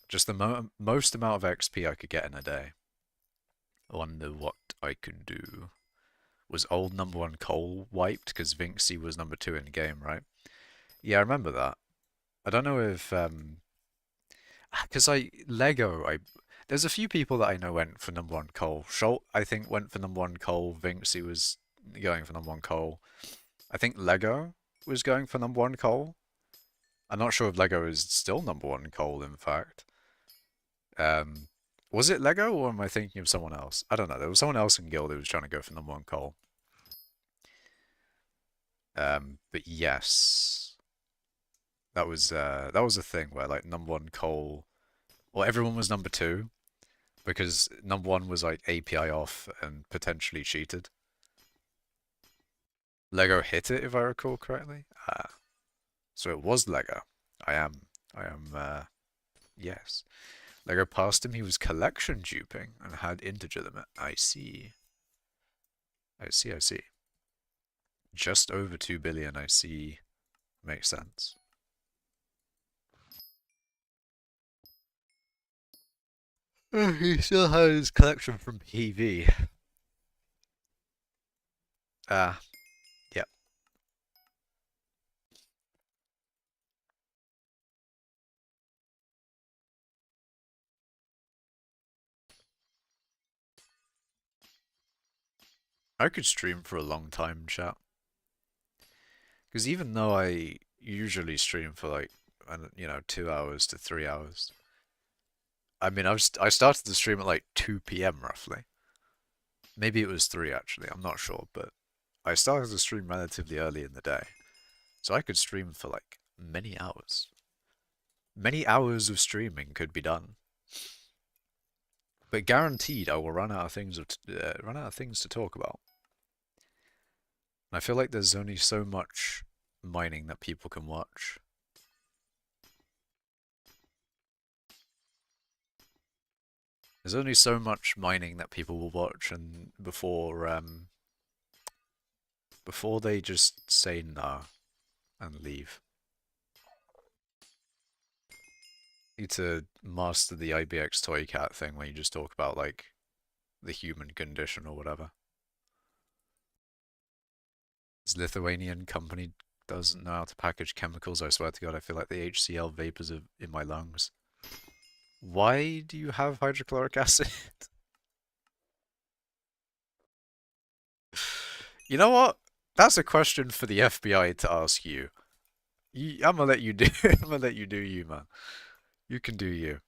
Just the most amount of XP I could get in a day. I wonder what I could do. Was old number one coal wiped because Vinxie was number two in the game, right? Yeah, I remember that. I don't know if because there's a few people that I know went for number one coal. Schult, I think, went for number one coal. Vinxie was going for number one coal. I think Lego was going for number one coal. I'm not sure if Lego is still number one coal, in fact. Was it Lego or am I thinking of someone else? I don't know. There was someone else in Guild who was trying to go for number one coal. But yes, that was a thing where like number one coal, well, everyone was number two because number one was like API off and potentially cheated. Lego hit it if I recall correctly. Ah, so it was Lego. I am. Yes. Lego passed him. He was collection duping and had integer limit. I see. I see. I see. Just over 2 billion. I see. Makes sense. He still has his collection from PV. Yeah. I could stream for a long time, chat. Because even though I usually stream for like, 2 hours to 3 hours. I mean, I started the stream at like 2 p.m. roughly. Maybe it was 3 actually, I'm not sure, but I started the stream relatively early in the day. So I could stream for like many hours. Many hours of streaming could be done. But guaranteed I will run out of things to talk about. And I feel like there's only so much mining that people can watch. There's only so much mining that people will watch, and before they just say nah and leave. Need to master the IBX toy cat thing where you just talk about like the human condition or whatever. This Lithuanian company doesn't know how to package chemicals. I swear to God, I feel like the HCl vapors are in my lungs. Why do you have hydrochloric acid? You know what? That's a question for the FBI to ask you. I'm gonna let you do. I'm gonna let you do you, man. You can do you.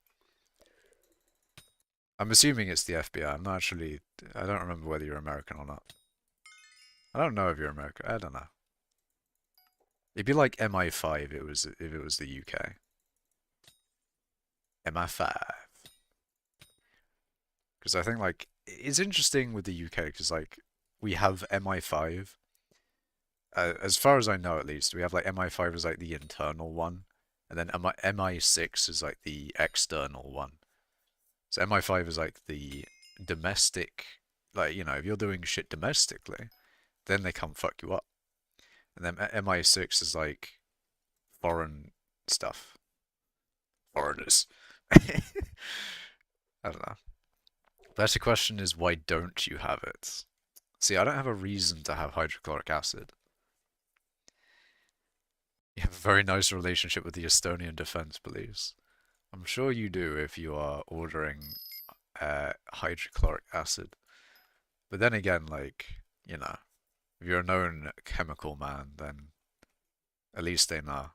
I'm assuming it's the FBI. I'm not actually. I don't remember whether you're American or not. I don't know if you're American. I don't know. It'd be like MI5. If it was the UK. MI5. Because I think like it's interesting with the UK because like we have MI5. As far as I know, at least, we have like MI5 is like the internal one, and then MI6 is like the external one. So MI5 is like the domestic, like, if you're doing shit domestically, then they come fuck you up. And then MI6 is like foreign stuff. Foreigners. I don't know. Better question is why don't you have it? See, I don't have a reason to have hydrochloric acid. You have a very nice relationship with the Estonian Defense Police. I'm sure you do if you are ordering hydrochloric acid. But then again, like, if you're a known chemical man, then at least they know.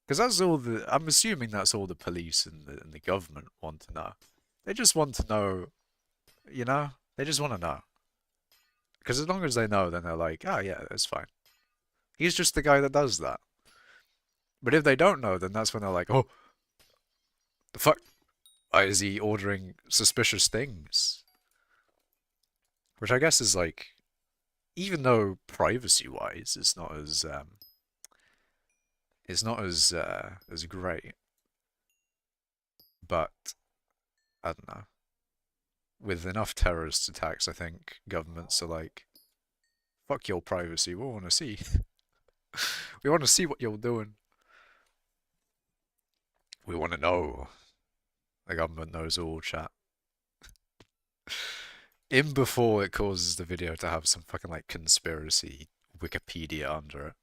Because I'm assuming that's all the police and the government want to know. They just want to know, they just want to know. Because as long as they know, then they're like, oh yeah, that's fine. He's just the guy that does that. But if they don't know, then that's when they're like, oh, the fuck? Why is he ordering suspicious things? Which I guess is like, even though privacy-wise, it's not as great. But I don't know. With enough terrorist attacks, I think governments are like, fuck your privacy. We want to see. We want to see what you're doing. We want to know. The government knows all, chat. In before it causes the video to have some fucking like conspiracy Wikipedia under it.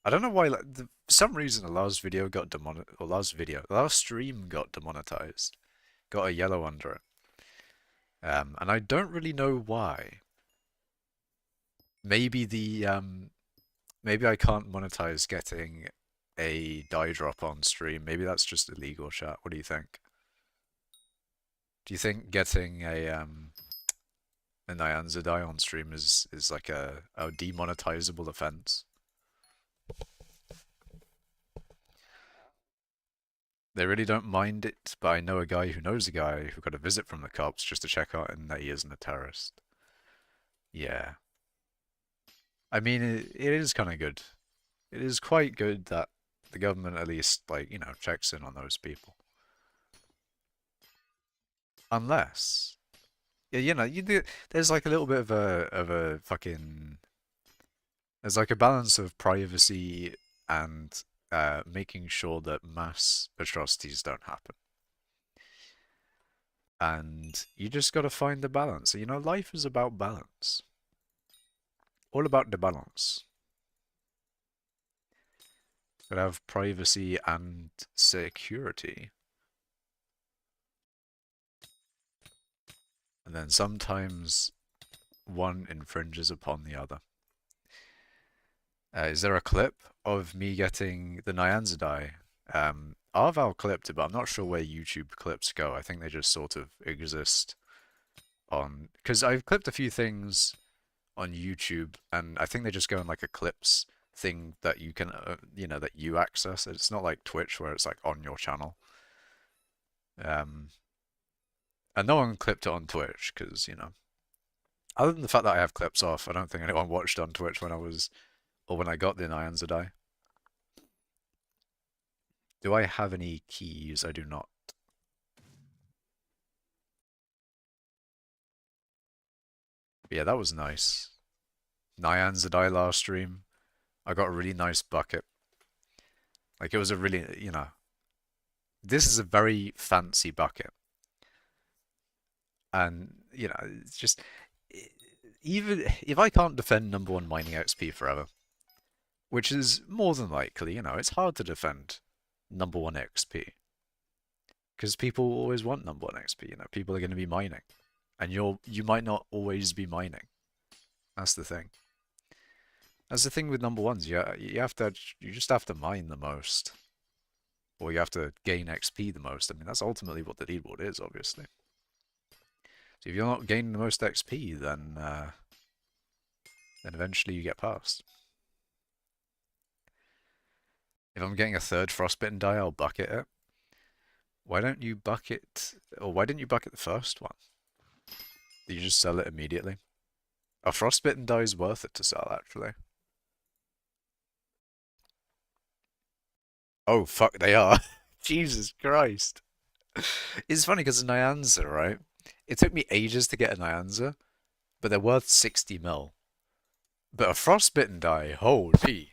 I don't know why. Like, for some reason, the last video got demonetized. Or last stream got demonetized. Got a yellow under it. And I don't really know why. Maybe maybe I can't monetize getting a die drop on stream. Maybe that's just illegal, chat. What do you think? Do you think getting a Nyanza die on stream is like a demonetizable offense? They really don't mind it, but I know a guy who knows a guy who got a visit from the cops just to check out and that he isn't a terrorist. Yeah. I mean, it is kind of good. It is quite good that the government at least, like, checks in on those people. Unless, yeah, there's like a little bit of a fucking, there's like a balance of privacy and making sure that mass atrocities don't happen. And you just got to find the balance. Life is about balance. All about the balance. Gotta have privacy and security. And then sometimes one infringes upon the other. Is there a clip of me getting the Nyanza die? Arval clipped it, but I'm not sure where YouTube clips go. I think they just sort of exist on... Because I've clipped a few things on YouTube, and I think they just go in like a clips thing that you can, that you access. It's not like Twitch where it's like on your channel. And no one clipped it on Twitch because, other than the fact that I have clips off, I don't think anyone watched on Twitch when I got the Nyanza die. Do I have any keys? I do not. But yeah, that was nice. Nyanza die last stream. I got a really nice bucket. Like, it was a really, this is a very fancy bucket. And, it's just, even if I can't defend #1 mining XP forever, which is more than likely, it's hard to defend #1 XP. Because people always want #1 XP, people are going to be mining. And you might not always be mining. That's the thing. That's the thing with #1s. You just have to mine the most. Or you have to gain XP the most. I mean, that's ultimately what the leaderboard is, obviously. So if you're not gaining the most XP, then eventually you get past. If I'm getting a third frostbitten die, I'll bucket it. Why don't you bucket... Or why didn't you bucket the first one? Did you just sell it immediately? A frostbitten die is worth it to sell, actually. Oh, fuck, they are. Jesus Christ. It's funny because a Nyanza, right? It took me ages to get a Nyanza, but they're worth 60 mil. But a frostbitten die, holy.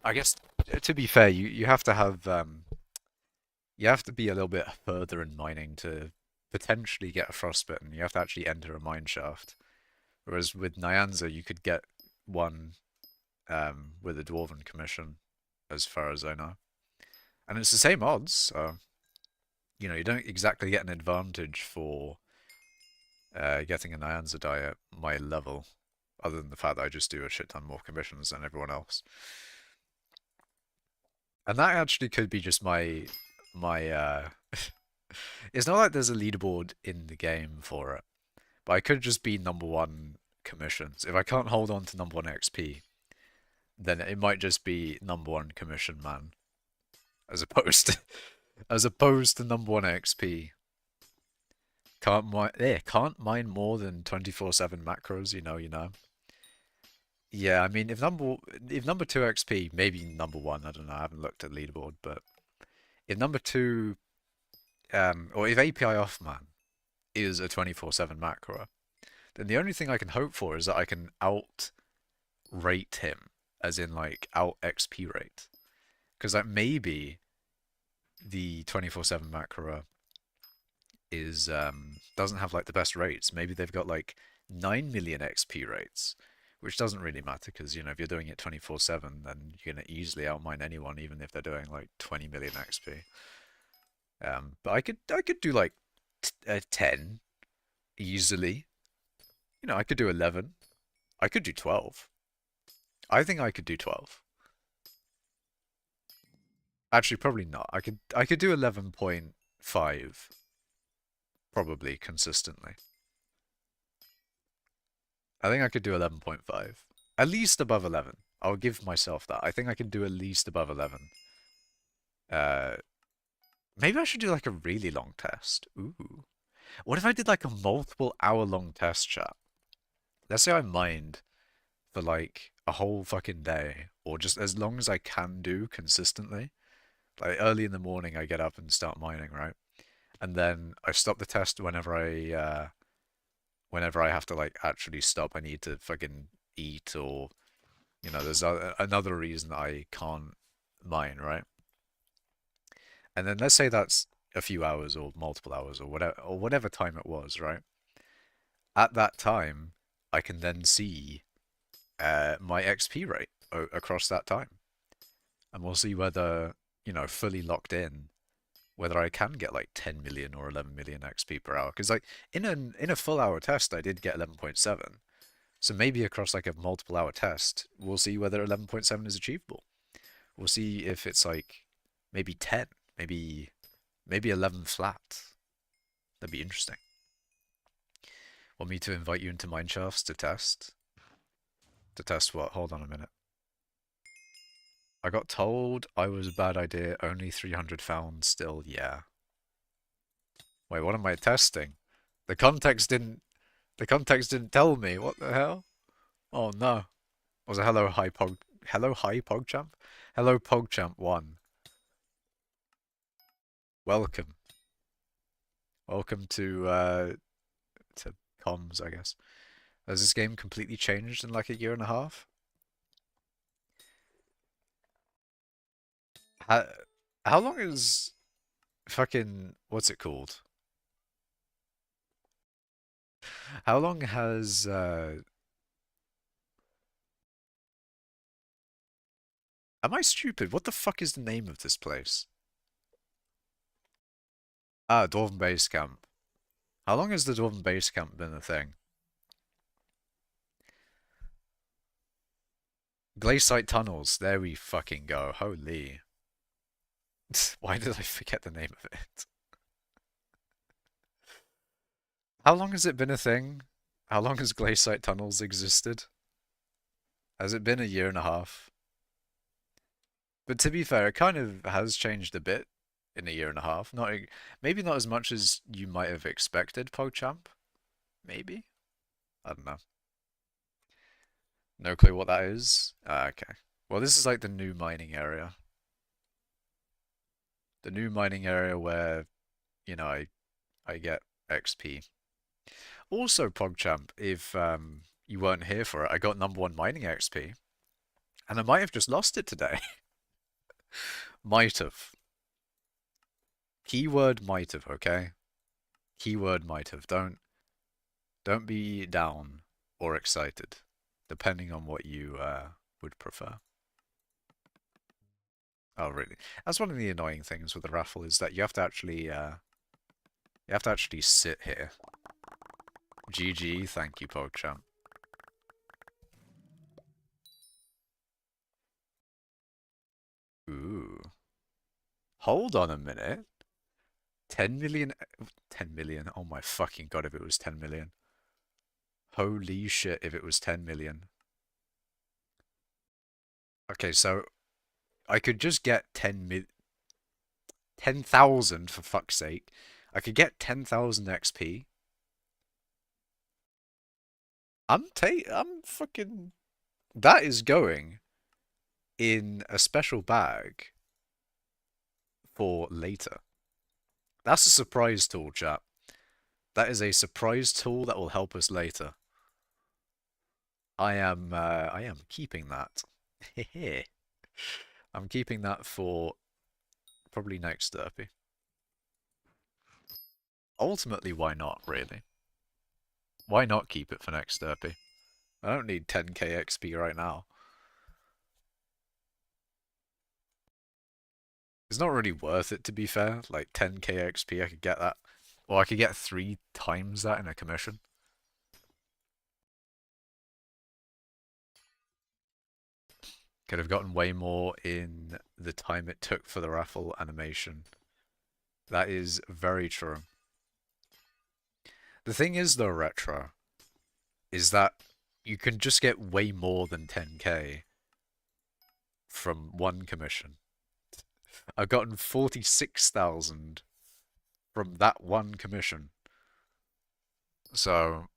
I guess, to be fair, you have to have, you have to be a little bit further in mining to potentially get a frostbitten. You have to actually enter a mine shaft. Whereas with Nyanza, you could get one with a Dwarven commission, as far as I know. And it's the same odds, so, you don't exactly get an advantage for getting a Nyanza die at my level, other than the fact that I just do a shit ton more commissions than everyone else. And that actually could be just my it's not like there's a leaderboard in the game for it, but I could just be #1 commissions. If I can't hold on to #1 XP, then it might just be #1 commission man, as opposed to #1 XP. Can't mine more than 24/7 macros. You know. Yeah, I mean, if number 2 XP, maybe #1. I don't know. I haven't looked at the leaderboard, but if #2, or if API off man is a 24/7 macro, then the only thing I can hope for is that I can out rate him, as in like out XP rate, because like maybe the 24/7 macro is doesn't have like the best rates. Maybe they've got like 9 million XP rates, which doesn't really matter because if you're doing it 24/7, then you're gonna easily outmine anyone, even if they're doing like 20 million XP. But I could do like 10 easily. I could do 11. I could do 12. I think I could do 12. Actually, probably not. I could do 11.5 probably consistently. I think I could do 11.5. At least above 11. I'll give myself that. I think I can do at least above 11. Maybe I should do like a really long test. Ooh. What if I did like a multiple hour-long test, chat? Let's say I mined for like a whole fucking day, or just as long as I can do consistently. Like early in the morning, I get up and start mining, right? And then I stop the test whenever I have to like actually stop. I need to fucking eat, or there's another reason I can't mine, right? And then let's say that's a few hours or multiple hours or whatever time it was, right? At that time, I can then see my XP rate across that time. And we'll see whether, fully locked in, whether I can get like 10 million or 11 million XP per hour. Because like in a full hour test, I did get 11.7. So maybe across like a multiple hour test, we'll see whether 11.7 is achievable. We'll see if it's like maybe 10, maybe 11 flat. That'd be interesting. Want me to invite you into Mineshafts to test? To test what? Hold on a minute. I got told I was a bad idea. Only 300 found still. Yeah. Wait, what am I testing? The context didn't. The context didn't tell me. What the hell? Oh no. Was a hello hi pog. Hello hi pogchamp. Hello pogchamp1. Welcome. Welcome to comms, I guess. Has this game completely changed in like a year and a half? How, how long is fucking what's it called? How long has am I stupid? What the fuck is the name of this place? Ah, Dwarven Base Camp. How long has the Dwarven Base Camp been a thing? Glaciite Tunnels. There we fucking go. Holy. Why did I forget the name of it? How long has it been a thing? How long has Glaciite Tunnels existed? Has it been a year and a half? But to be fair, it kind of has changed a bit in a year and a half. Not maybe not as much as you might have expected, PogChamp. Maybe? I don't know. No clue what that is. Ah, okay. Well, this is like the new mining area. The new mining area where, I get XP. Also, PogChamp, if you weren't here for it, I got #1 mining XP. And I might have just lost it today. Might have. Keyword might have, okay? Keyword might have. Don't be down or excited, depending on what you would prefer. Oh, really? That's one of the annoying things with the raffle is that you have to actually sit here. GG, thank you, PogChamp. Ooh. Hold on a minute. 10 million? 10 million? Oh my fucking god, if it was 10 million. Holy shit, if it was 10 million. Okay, so I could just get 10,000 for fuck's sake. I could get 10,000 XP. I'm fucking. That is going in a special bag for later. That's a surprise tool, chat. That is a surprise tool that will help us later. I am keeping that. I'm keeping that for probably next derpy. Ultimately, why not, really? Why not keep it for next derpy? I don't need 10k XP right now. It's not really worth it, to be fair. Like 10k XP, I could get that. Or I could get 3 times that in a commission. Could have gotten way more in the time it took for the raffle animation. That is very true. The thing is, though, Retro, is that you can just get way more than 10k from one commission. I've gotten 46,000 from that one commission. So,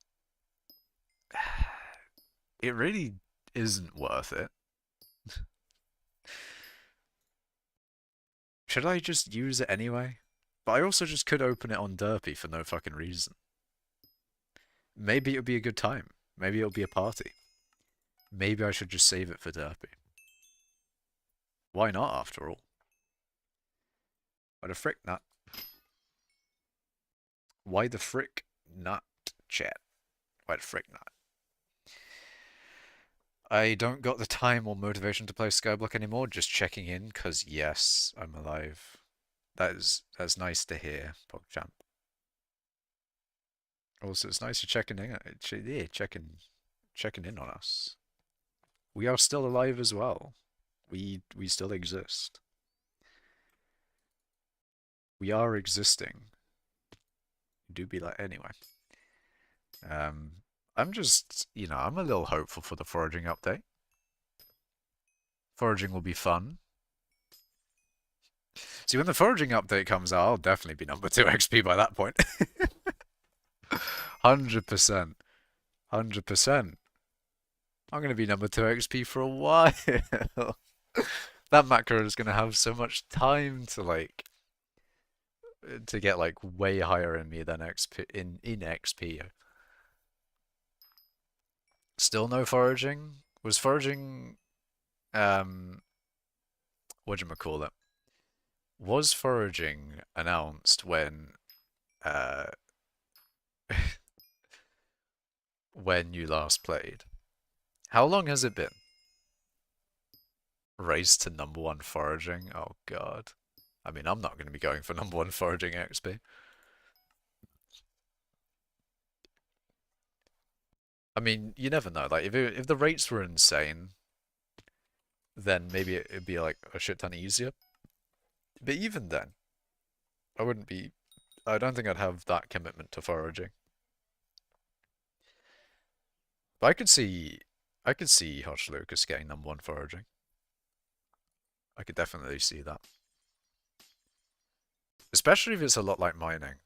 it really isn't worth it. Should I just use it anyway? But I also just could open it on Derpy for no fucking reason. Maybe it would be a good time. Maybe it'll be a party. Maybe I should just save it for Derpy. Why not, after all? Why the frick not? Why the frick not, chat? Why the frick not? I don't got the time or motivation to play Skyblock anymore, just checking in, cause yes, I'm alive. That's nice to hear, PogChamp. Also, it's nice to checking in on us. We are still alive as well. We still exist. We are existing. Do be like anyway. Um, I'm just, I'm a little hopeful for the foraging update. Foraging will be fun. See, when the foraging update comes out, I'll definitely be number 2 XP by that point. 100%. 100%. I'm going to be number 2 XP for a while. That macro is going to have so much time to get like way higher in me than XP in XP. Still no foraging? Was foraging um whatchamacallit? Was foraging announced uh when you last played? How long has it been? Race to number 1 foraging? Oh god. I mean, I'm not going to be going for number 1 foraging XP. I mean, you never know. Like, if the rates were insane, then maybe it'd be like a shit ton easier. But even then, I wouldn't be. I don't think I'd have that commitment to foraging. But I could see Hush Lucas getting number 1 foraging. I could definitely see that. Especially if it's a lot like mining.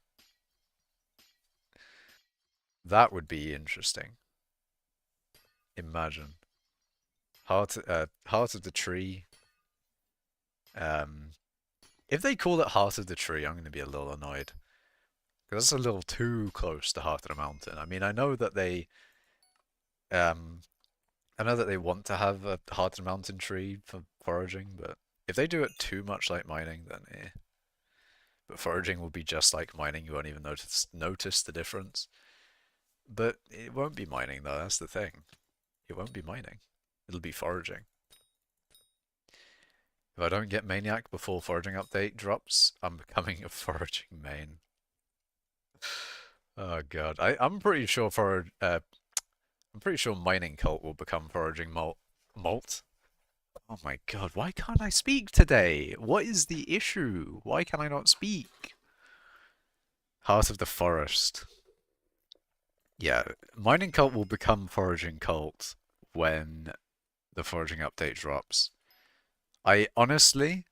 That would be interesting. Imagine. Heart of the Tree. If they call it Heart of the Tree, I'm going to be a little annoyed. Because that's a little too close to Heart of the Mountain. I mean, um, I know that they want to have a Heart of the Mountain tree for foraging, but if they do it too much like mining, then eh. But foraging will be just like mining, you won't even notice the difference. But it won't be mining though, that's the thing. It won't be mining. It'll be foraging. If I don't get Maniac before foraging update drops, I'm becoming a foraging main. Oh god. I'm pretty sure I'm pretty sure mining cult will become foraging molt. Oh my god, why can't I speak today? What is the issue? Why can I not speak? Heart of the Forest. Yeah, mining cult will become foraging cult when the foraging update drops. I honestly,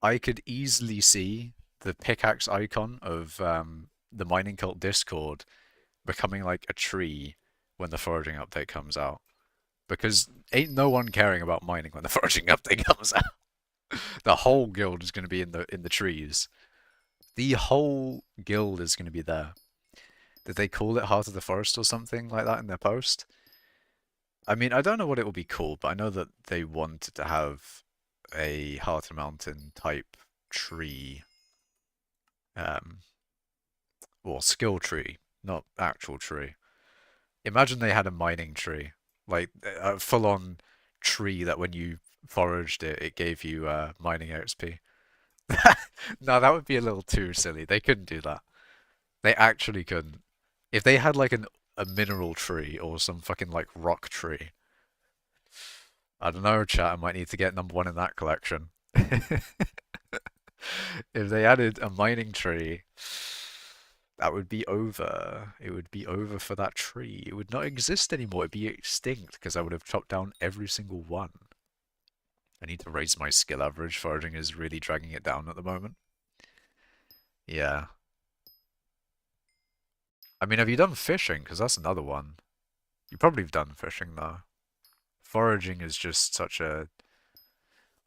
I could easily see the pickaxe icon of the mining cult Discord becoming like a tree when the foraging update comes out. Because ain't no one caring about mining when the foraging update comes out. The whole guild is going to be in the trees. The whole guild is going to be there. Did they call it Heart of the Forest or something like that in their post? I mean, I don't know what it will be called, but I know that they wanted to have a Heart of the Mountain type tree, um, or skill tree, not actual tree. Imagine they had a mining tree, like a full-on tree that when you foraged it, it gave you mining XP. No, that would be a little too silly. They couldn't do that. They actually couldn't. If they had like a mineral tree or some fucking like rock tree, I don't know, chat. I might need to get number 1 in that collection. If they added a mining tree, that would be over. It would be over for that tree. It would not exist anymore. It'd be extinct because I would have chopped down every single one. I need to raise my skill average. Foraging is really dragging it down at the moment. Yeah. I mean, have you done fishing? Because that's another one. You probably have done fishing though. Foraging is just such a...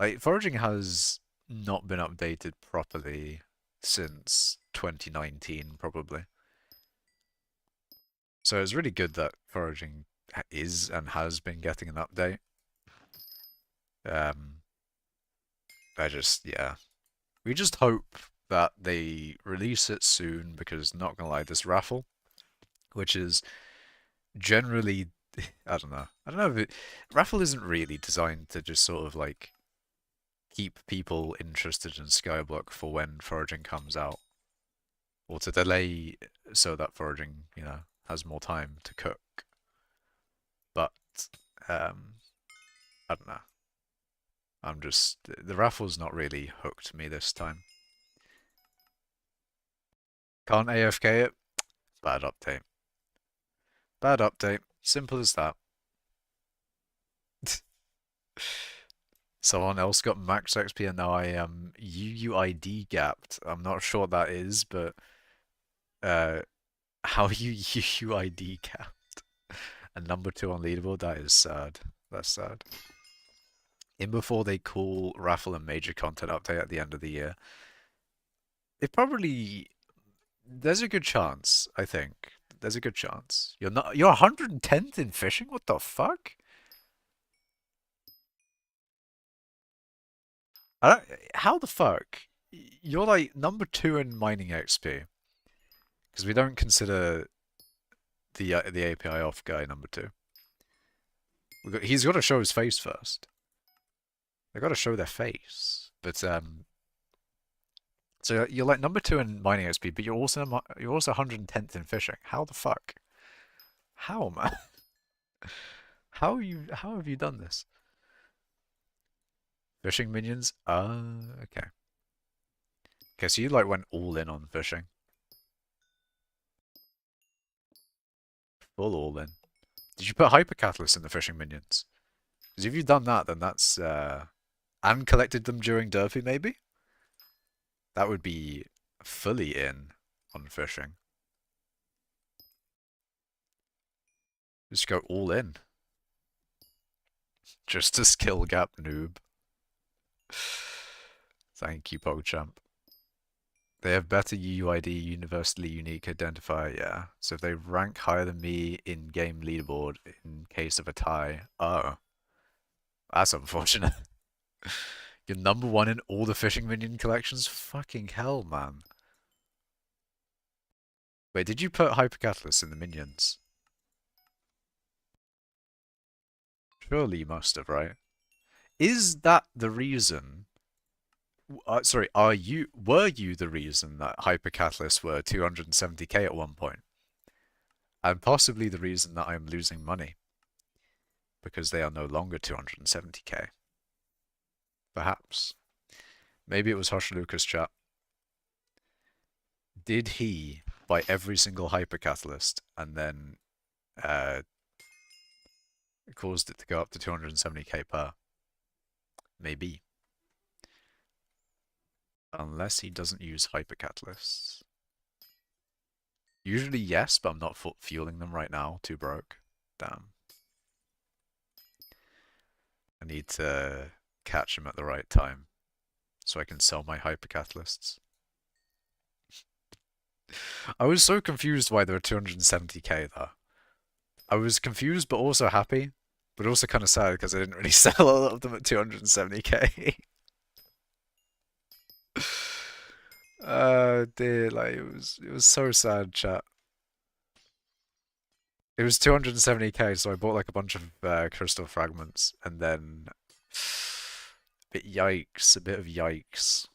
Like, foraging has not been updated properly since 2019, probably. So it's really good that foraging is and has been getting an update. Um, yeah. We just hope that they release it soon because, not gonna lie, this raffle, which is generally I don't know. I don't know if Raffle isn't really designed to just sort of like keep people interested in skyblock for when foraging comes out, or to delay so that foraging, has more time to cook. But um, I don't know. The raffle's not really hooked me this time. Can't AFK it? Bad update. Bad update. Simple as that. Someone else got max XP and now I am UUID gapped. I'm not sure what that is, but uh, how you UUID gapped? And number 2 on leaderboard, that is sad. That's sad. In before they call raffle a major content update at the end of the year, it probably there's a good chance, I think. There's a good chance. You're 110th in fishing? What the fuck? How the fuck? You're like number 2 in mining XP. Because we don't consider the API off guy number 2. He's got to show his face first. They got to show their face. But so you're like number 2 in mining XP, but you're also 110th in fishing. How the fuck? How, man? How have you done this? Fishing minions? Okay. Okay, so you like went all in on fishing. Full all in. Did you put hypercatalyst in the fishing minions? Because if you've done that, then that's and collected them during Derpy, maybe? That would be fully in on fishing. Just go all in. Just a skill gap noob. Thank you, PogChamp. They have better UUID, universally unique identifier, yeah. So if they rank higher than me in game leaderboard in case of a tie, oh. That's unfortunate. You're number 1 in all the fishing minion collections? Fucking hell, man. Wait, did you put hypercatalyst in the minions? Surely you must have, right? Is that the reason? Sorry, were you the reason that hypercatalysts were 270k at one point? And possibly the reason that I'm losing money. Because they are no longer 270k. Perhaps. Maybe it was Hush Lucas chat. Did he buy every single hypercatalyst and then caused it to go up to 270k per? Maybe. Unless he doesn't use hypercatalysts. Usually yes, but I'm not fueling them right now. Too broke. Damn. I need to catch him at the right time so I can sell my hypercatalysts. I was so confused why there were 270k though. I was confused but also happy, but also kind of sad because I didn't really sell a lot of them at 270k. Dear, like it was so sad, chat. It was 270k, so I bought like a bunch of crystal fragments, and then a bit yikes, a bit of yikes.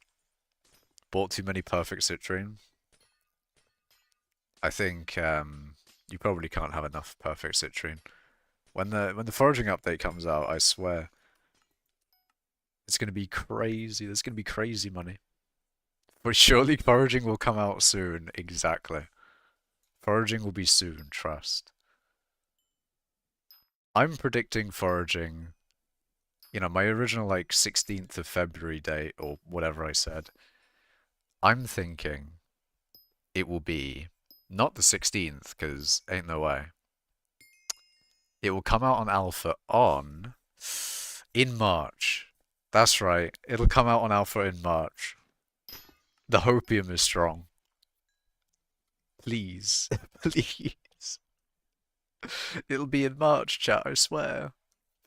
Bought too many perfect citrine. I think you probably can't have enough perfect citrine. When the foraging update comes out, I swear it's gonna be crazy. There's gonna be crazy money. But surely foraging will come out soon. Exactly. Foraging will be soon, trust. I'm predicting foraging, my original like 16th of February date or whatever I said. I'm thinking it will be not the 16th, because ain't no way. It will come out on alpha in March. That's right. It'll come out on alpha in March. The hopium is strong. Please. Please. It'll be in March, chat, I swear.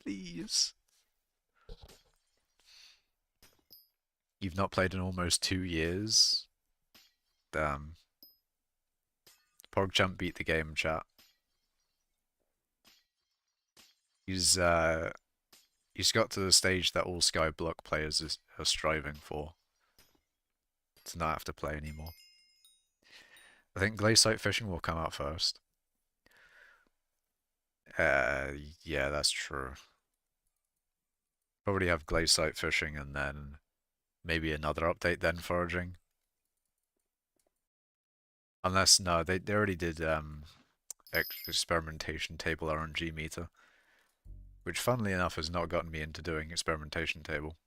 Please. You've not played in almost 2 years? Damn. PogChamp beat the game, chat. He's uh he's got to the stage that all skyblock players are striving for, to not have to play anymore. I think glaciate fishing will come out first. Uh, yeah, that's true. Probably have glaciate fishing and then maybe another update then foraging. Unless no, they already did experimentation table RNG meter, which funnily enough has not gotten me into doing experimentation table.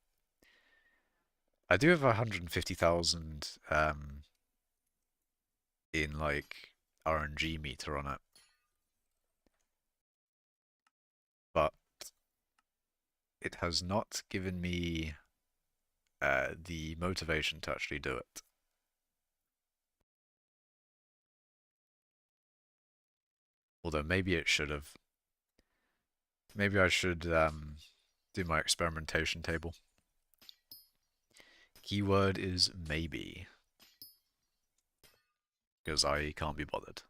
I do have 150,000 in like RNG meter on it, but it has not given me the motivation to actually do it. Although maybe it should have. Maybe I should do my experimentation table. Keyword is maybe, because I can't be bothered.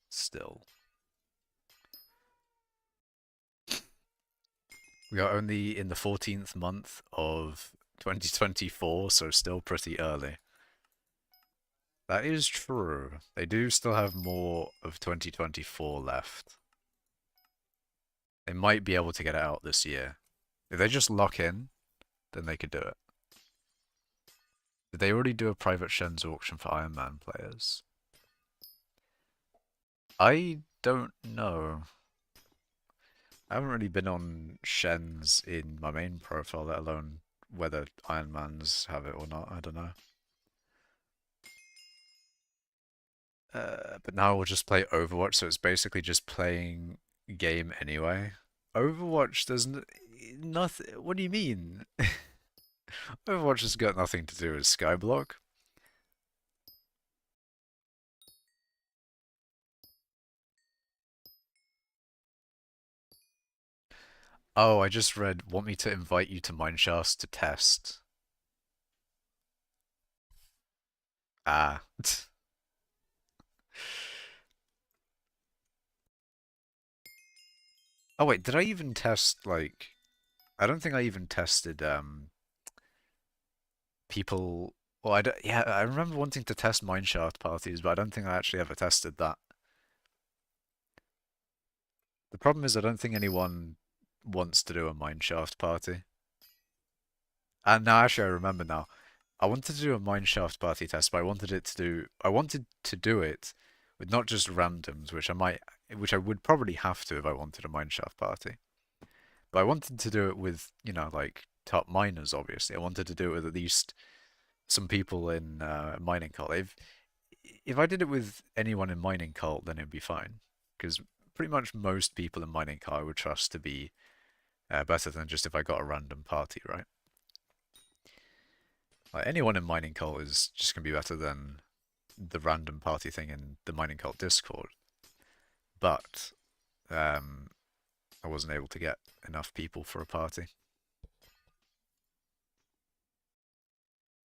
Still. We are only in the 14th month of 2024, so still pretty early. That is true. They do still have more of 2024 left. They might be able to get it out this year. If they just lock in, then they could do it. Did they already do a private Shen's auction for Iron Man players? I don't know. I haven't really been on Shen's in my main profile, let alone whether Iron Man's have it or not. I don't know. But now we'll just play Overwatch, so it's basically just playing game anyway. Overwatch, there's nothing. What do you mean? Overwatch has got nothing to do with skyblock. Oh, I just read, want me to invite you to Mineshafts to test. Ah. Oh wait, did I even test, like... I don't think I even tested, people... Well, yeah, I remember wanting to test Mineshaft parties, but I don't think I actually ever tested that. The problem is I don't think anyone wants to do a Mineshaft party. And now, actually, I remember now. I wanted to do a Mineshaft party test, but I wanted to do it with not just randoms, which I would probably have to if I wanted a Mineshaft party. But I wanted to do it with, like top miners, obviously. I wanted to do it with at least some people in mining cult. If I did it with anyone in mining cult, then it'd be fine. Because pretty much most people in mining cult I would trust to be better than just if I got a random party, right? Like anyone in mining cult is just gonna be better than the random party thing in the mining cult Discord. But I wasn't able to get enough people for a party.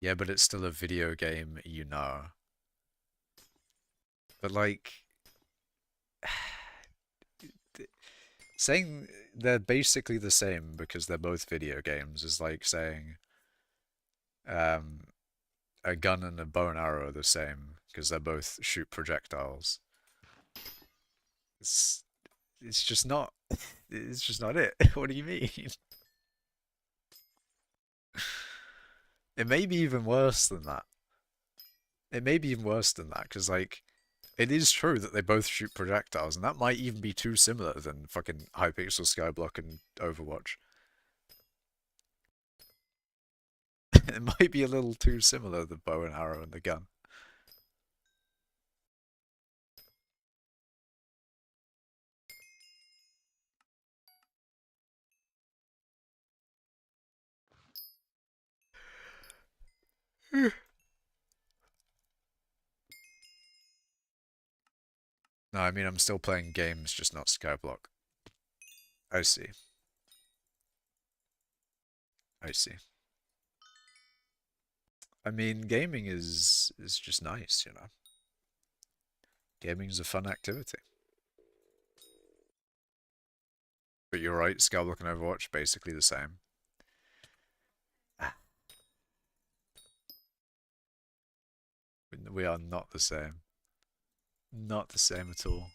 Yeah, but it's still a video game, you know. But like, saying they're basically the same because they're both video games is like saying um, a gun and a bow and arrow are the same because they both shoot projectiles. It's it's just not it's just not it. What do you mean? It may be even worse than that. It may be even worse than that because like it is true that they both shoot projectiles, and that might even be too similar than fucking Hypixel, Skyblock, and Overwatch. It might be a little too similar, the bow and arrow and the gun. No, I mean, I'm still playing games, just not Skyblock. I see. I see. I mean, gaming is just nice, you know. Gaming is a fun activity. But you're right, skyblock and Overwatch, basically the same. We are not the same. Not the same at all.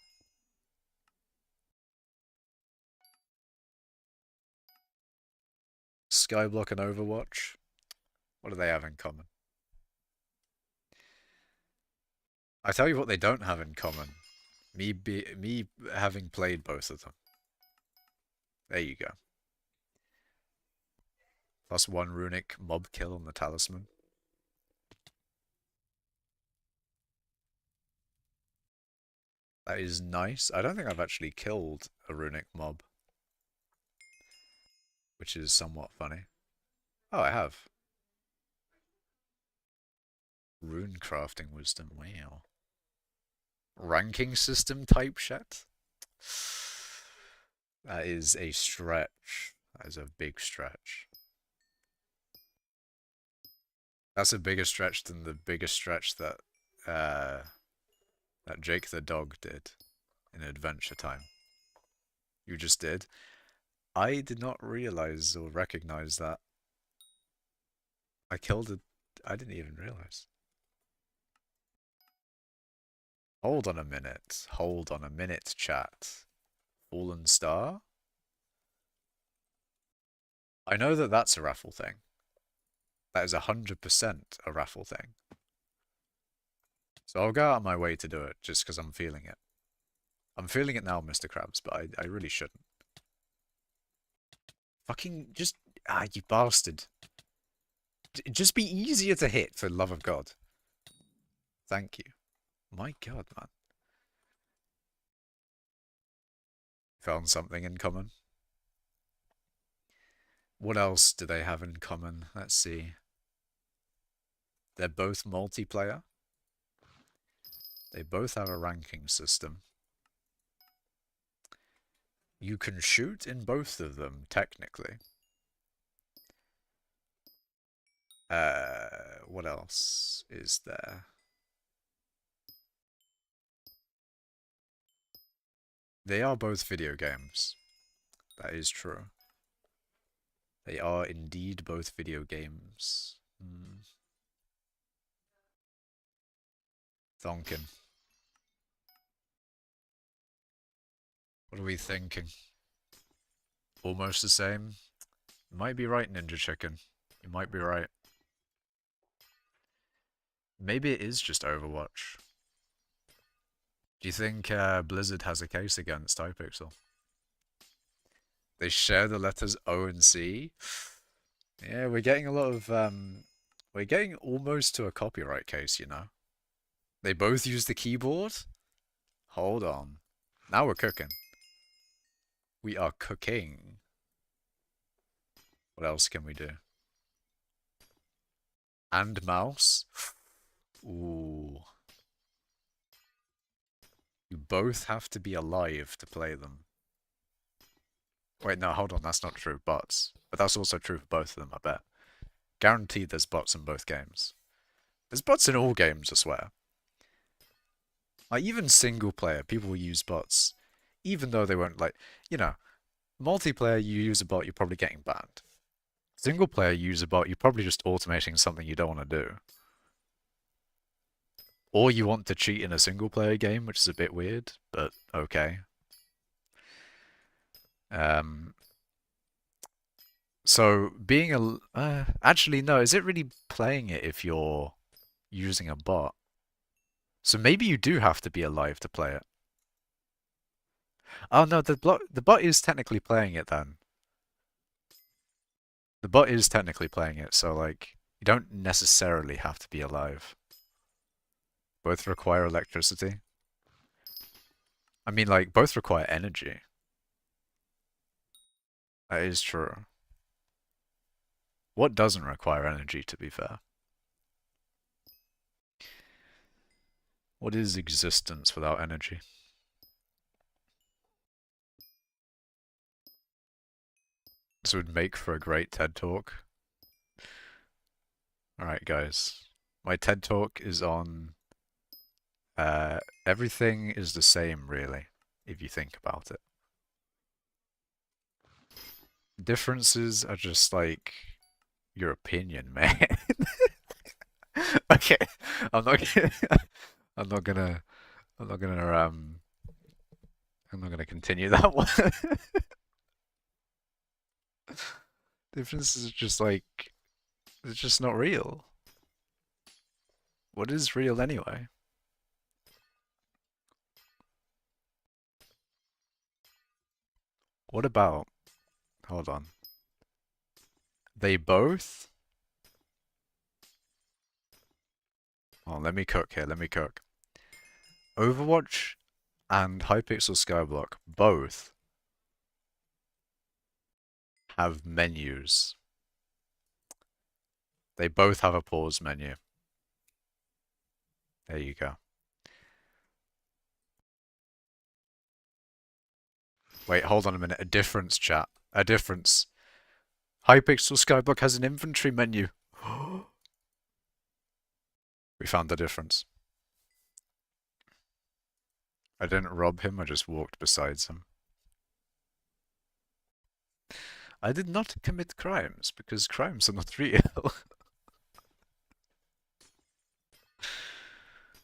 Skyblock and Overwatch, what do they have in common? I tell you what they don't have in common. Me having played both of them. There you go. +1 runic mob kill on the talisman. That is nice. I don't think I've actually killed a runic mob, which is somewhat funny. Oh, I have. Rune crafting wisdom, wow. Ranking system type shit? That is a stretch. That is a big stretch. That's a bigger stretch than the biggest stretch that that Jake the dog did in Adventure Time. You just did. I did not realize or recognize that. I killed it. I didn't even realize. Hold on a minute. Hold on a minute, chat. Fallen Star? I know that that's a raffle thing. That is 100% a raffle thing. So I'll go out of my way to do it, just because I'm feeling it. I'm feeling it now, Mr. Krabs, but I really shouldn't. Fucking just... Ah, you bastard. Just be easier to hit, for the love of God. Thank you. My God, man. Found something in common. What else do they have in common? Let's see. They're both multiplayer. They both have a ranking system. You can shoot in both of them, technically. What else is there? They are both video games. That is true. They are indeed both video games. Thonkin. What are we thinking? Almost the same? You might be right, Ninja Chicken. You might be right. Maybe it is just Overwatch. Do you think Blizzard has a case against hypixel? They share the letters O and C? Yeah, we're getting a lot of, we're getting almost to a copyright case, you know? They both use the keyboard? Hold on. Now we're cooking. We are cooking. What else can we do? And mouse? Ooh. You both have to be alive to play them. Wait, no, hold on, that's not true. Bots. But that's also true for both of them, I bet. Guaranteed there's bots in both games. There's bots in all games, I swear. Like, even single player, people will use bots. Even though they won't, like, you know, multiplayer, you use a bot, you're probably getting banned. Single player, you use a bot, you're probably just automating something you don't want to do. Or you want to cheat in a single player game, which is a bit weird, but okay. So being a actually no, is it really playing it if you're using a bot? So maybe you do have to be alive to play it. Oh no, the bot is technically playing it then. The bot is technically playing it, so like you don't necessarily have to be alive. Both require electricity. I mean, like both require energy. That is true. What doesn't require energy, to be fair? What is existence without energy? This would make for a great TED Talk. Alright, guys. My TED Talk is on... everything is the same, really, if you think about it. Differences are just like your opinion, man. Okay, I'm not gonna, I'm not gonna, I'm not gonna, I'm not gonna continue that one. Differences are just like, it's just not real. What is real anyway? What about, hold on, they both? Oh, let me cook here, let me cook. Overwatch and Hypixel Skyblock both have menus. They both have a pause menu. There you go. Wait, hold on a minute. A difference, chat. A difference. Hypixel Skyblock has an inventory menu. We found the difference. I didn't rob him, I just walked beside him. I did not commit crimes, because crimes are not real.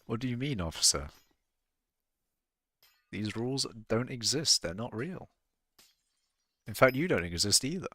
What do you mean, officer? These rules don't exist, they're not real. In fact, you don't exist either.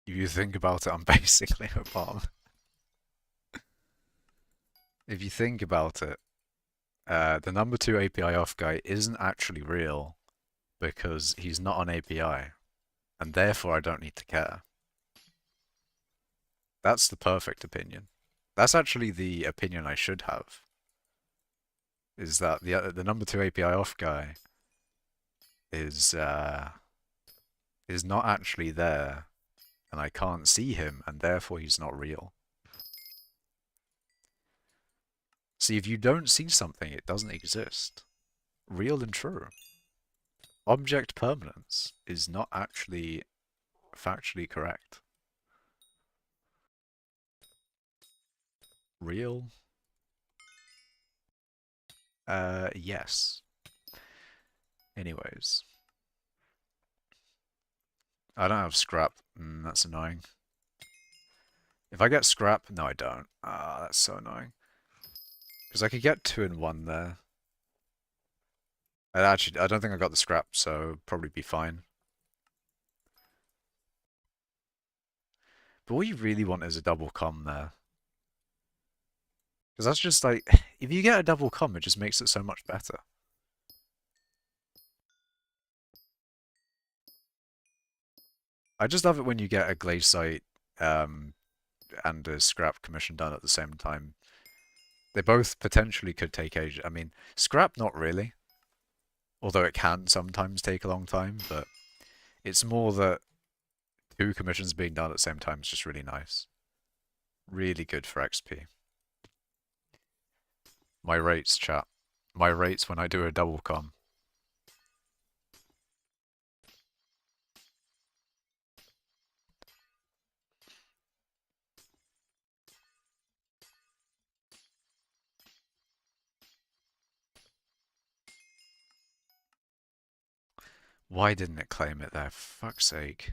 If you think about it, I'm basically a bomb. If you think about it, the number 2 API off guy isn't actually real because he's not on API, and therefore I don't need to care. That's the perfect opinion. That's actually the opinion I should have. Is that the number 2 API off guy is not actually there, and I can't see him, and therefore he's not real. See, if you don't see something, it doesn't exist. Real and true. Object permanence is not actually factually correct. Real? Yes. Anyways. I don't have scrap. That's annoying. If I get scrap, no I don't. Ah, that's so annoying. Because I could get 2 in 1 there. I don't think I got the scrap, so probably be fine. But what you really want is a double com there. Because that's just like, if you get a double com, it just makes it so much better. I just love it when you get a glaze site and a scrap commission done at the same time. They both potentially could take age. I mean, scrap not really. Although it can sometimes take a long time, but it's more that 2 commissions being done at the same time is just really nice. Really good for XP. My rates, chat. My rates when I do a double com. Why didn't it claim it there? For fuck's sake.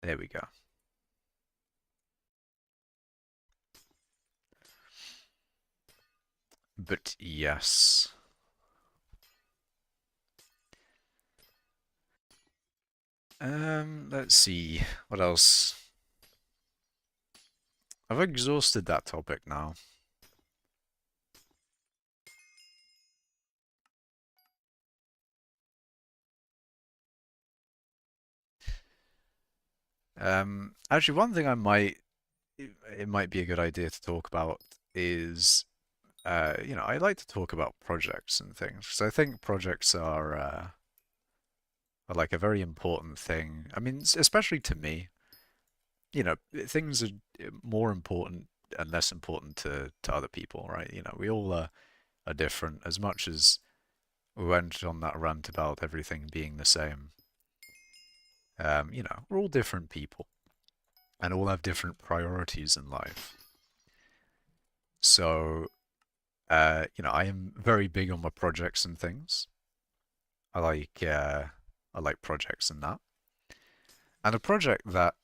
There we go. But yes. Let's see. What else? I've exhausted that topic now. Actually, one thing it might be a good idea to talk about is, I like to talk about projects and things. So I think projects are like a very important thing. I mean, especially to me, things are more important and less important to other people, right? We all are different. As much as we went on that rant about everything being the same, we're all different people and all have different priorities in life. So, I am very big on my projects and things. I like uh, I like projects and that. And a project that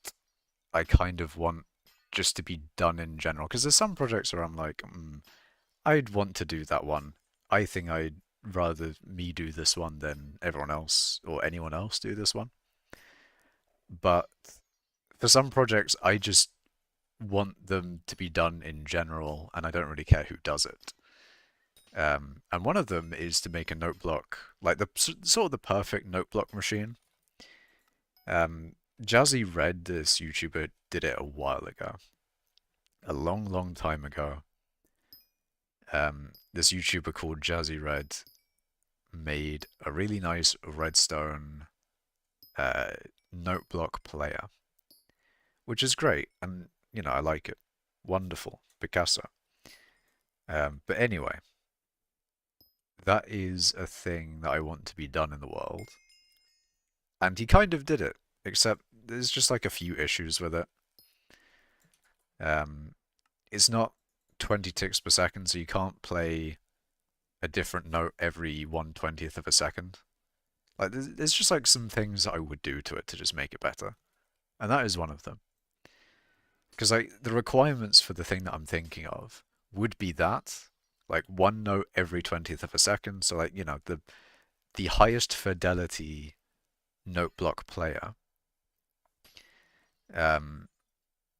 I kind of want just to be done in general, because there's some projects where I'm like, I'd want to do that one. I think I'd rather me do this one than everyone else or anyone else do this one. But for some projects, I just want them to be done in general, and I don't really care who does it. And one of them is to make a note block, like the sort of the perfect note block machine. Jazzy Red, this YouTuber, did it a while ago, a long, long time ago. This YouTuber called Jazzy Red made a really nice redstone uh, note block player, which is great, and I like it. Wonderful, Picasso. But anyway, that is a thing that I want to be done in the world, and he kind of did it, except there's just like a few issues with it. Um, it's not 20 ticks per second, so you can't play a different note every 1/20th of a second. Like, there's just like some things that I would do to it to just make it better, and that is one of them. Because like the requirements for the thing that I'm thinking of would be that, like one note every 20th of a second. So like, the highest fidelity note block player. Um,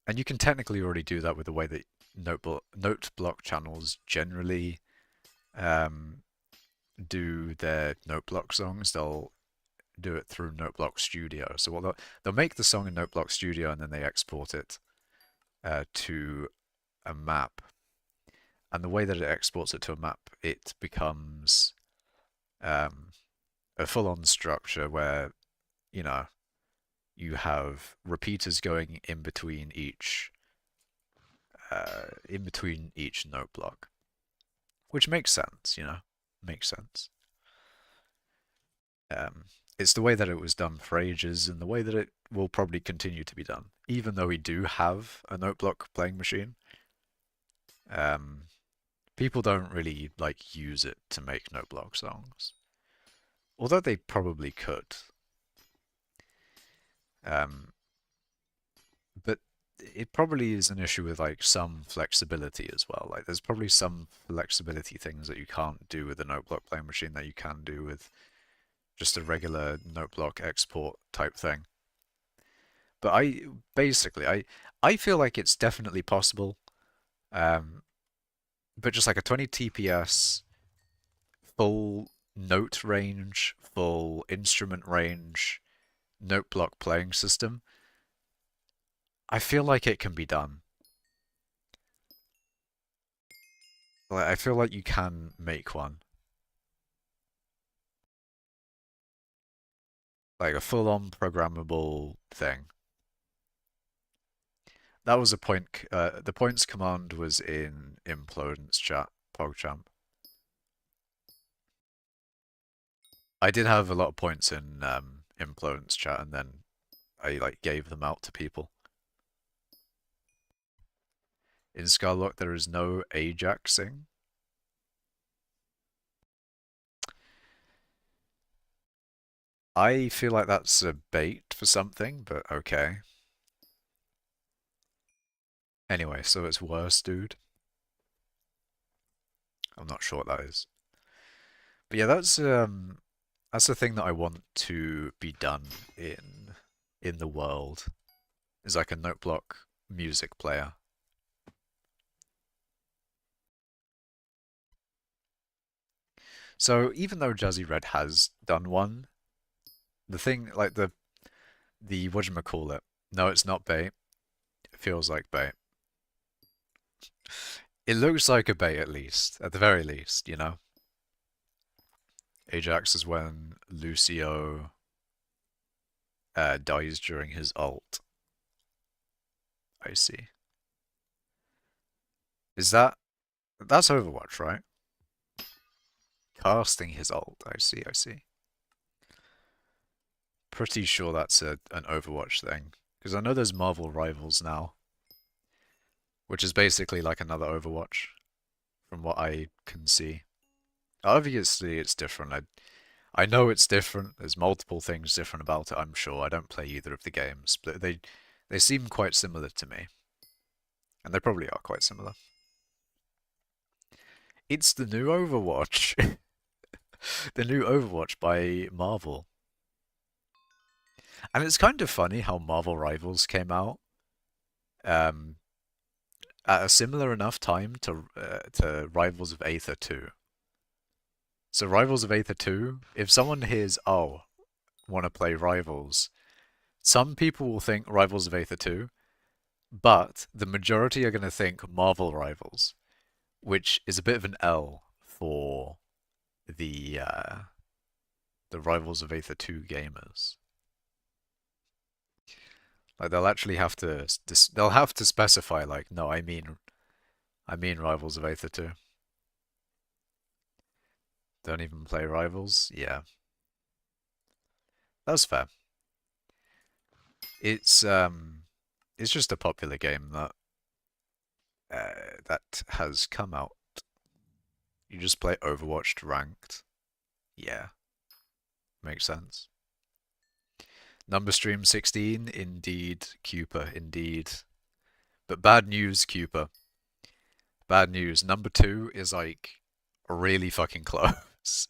and you can technically already do that with the way that note block channels generally um, do their note block songs. They'll do it through Note Block Studio. So what they'll make the song in Note Block Studio and then they export it to a map. And the way that it exports it to a map, it becomes a full-on structure where, you know, you have repeaters going in between each note block, which makes sense, makes sense. It's the way that it was done for ages and the way that it will probably continue to be done, even though we do have a note block playing machine. Um, People don't really like use it to make note block songs, although they probably could. Um, but it probably is an issue with like some flexibility as well. Like there's probably some flexibility things that you can't do with a note block playing machine that you can do with just a regular note block export type thing. But I feel like it's definitely possible. Um, but just like a 20 TPS, full note range, full instrument range, note block playing system, I feel like it can be done. Like I feel like you can make one. Like a full-on programmable thing. That was a point. The points command was in Implodence chat, PogChamp. I did have a lot of points in Implodence chat, and then I like gave them out to people. In skyblock, there is no Ajaxing. I feel like that's a bait for something, but okay. Anyway, so it's worse, dude. I'm not sure what that is. But yeah, that's the thing that I want to be done in the world. Is like a note block music player. So even though Jazzy Red has done one, the thing like the whatchamacallit, no, it's not bait. It feels like bait. It looks like a bait at least, at the very least, you know? Ajax is when Lucio dies during his ult. I see. Is that's Overwatch, right? Casting his ult. I see, I see. Pretty sure that's an Overwatch thing. Because I know there's Marvel Rivals now, which is basically like another Overwatch, from what I can see. Obviously, it's different. I know it's different. There's multiple things different about it, I'm sure. I don't play either of the games, but they seem quite similar to me. And they probably are quite similar. It's the new Overwatch. The new Overwatch by Marvel. And it's kind of funny how Marvel Rivals came out um, at a similar enough time to Rivals of Aether 2. So Rivals of Aether 2, if someone hears, oh, want to play Rivals, some people will think Rivals of Aether 2, but the majority are going to think Marvel Rivals, which is a bit of an L for the uh, the Rivals of Aether 2 gamers. Like they'll actually have to they'll have to specify like, no, I mean Rivals of Aether 2. Don't even play Rivals? Yeah. That's fair. It's just a popular game that has come out. You just play Overwatch ranked. Yeah, makes sense. Number stream 16, indeed, Cooper, indeed. But bad news, Cooper. Bad news. Number 2 is like really fucking close.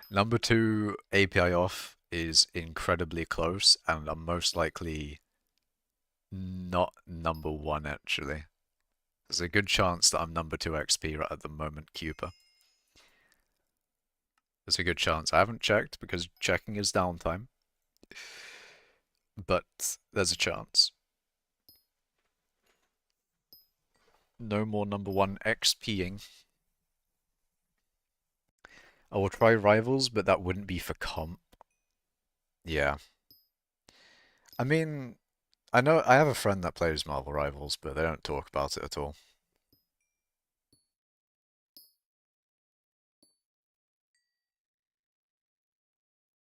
Number 2 API off is incredibly close, and I'm most likely not number 1 actually. There's a good chance that I'm number 2 XP right at the moment, Cooper. There's a good chance. I haven't checked because checking is downtime. But there's a chance. No more number 1 XPing. I will try Rivals, but that wouldn't be for comp. Yeah. I mean, I know I have a friend that plays Marvel Rivals, but they don't talk about it at all.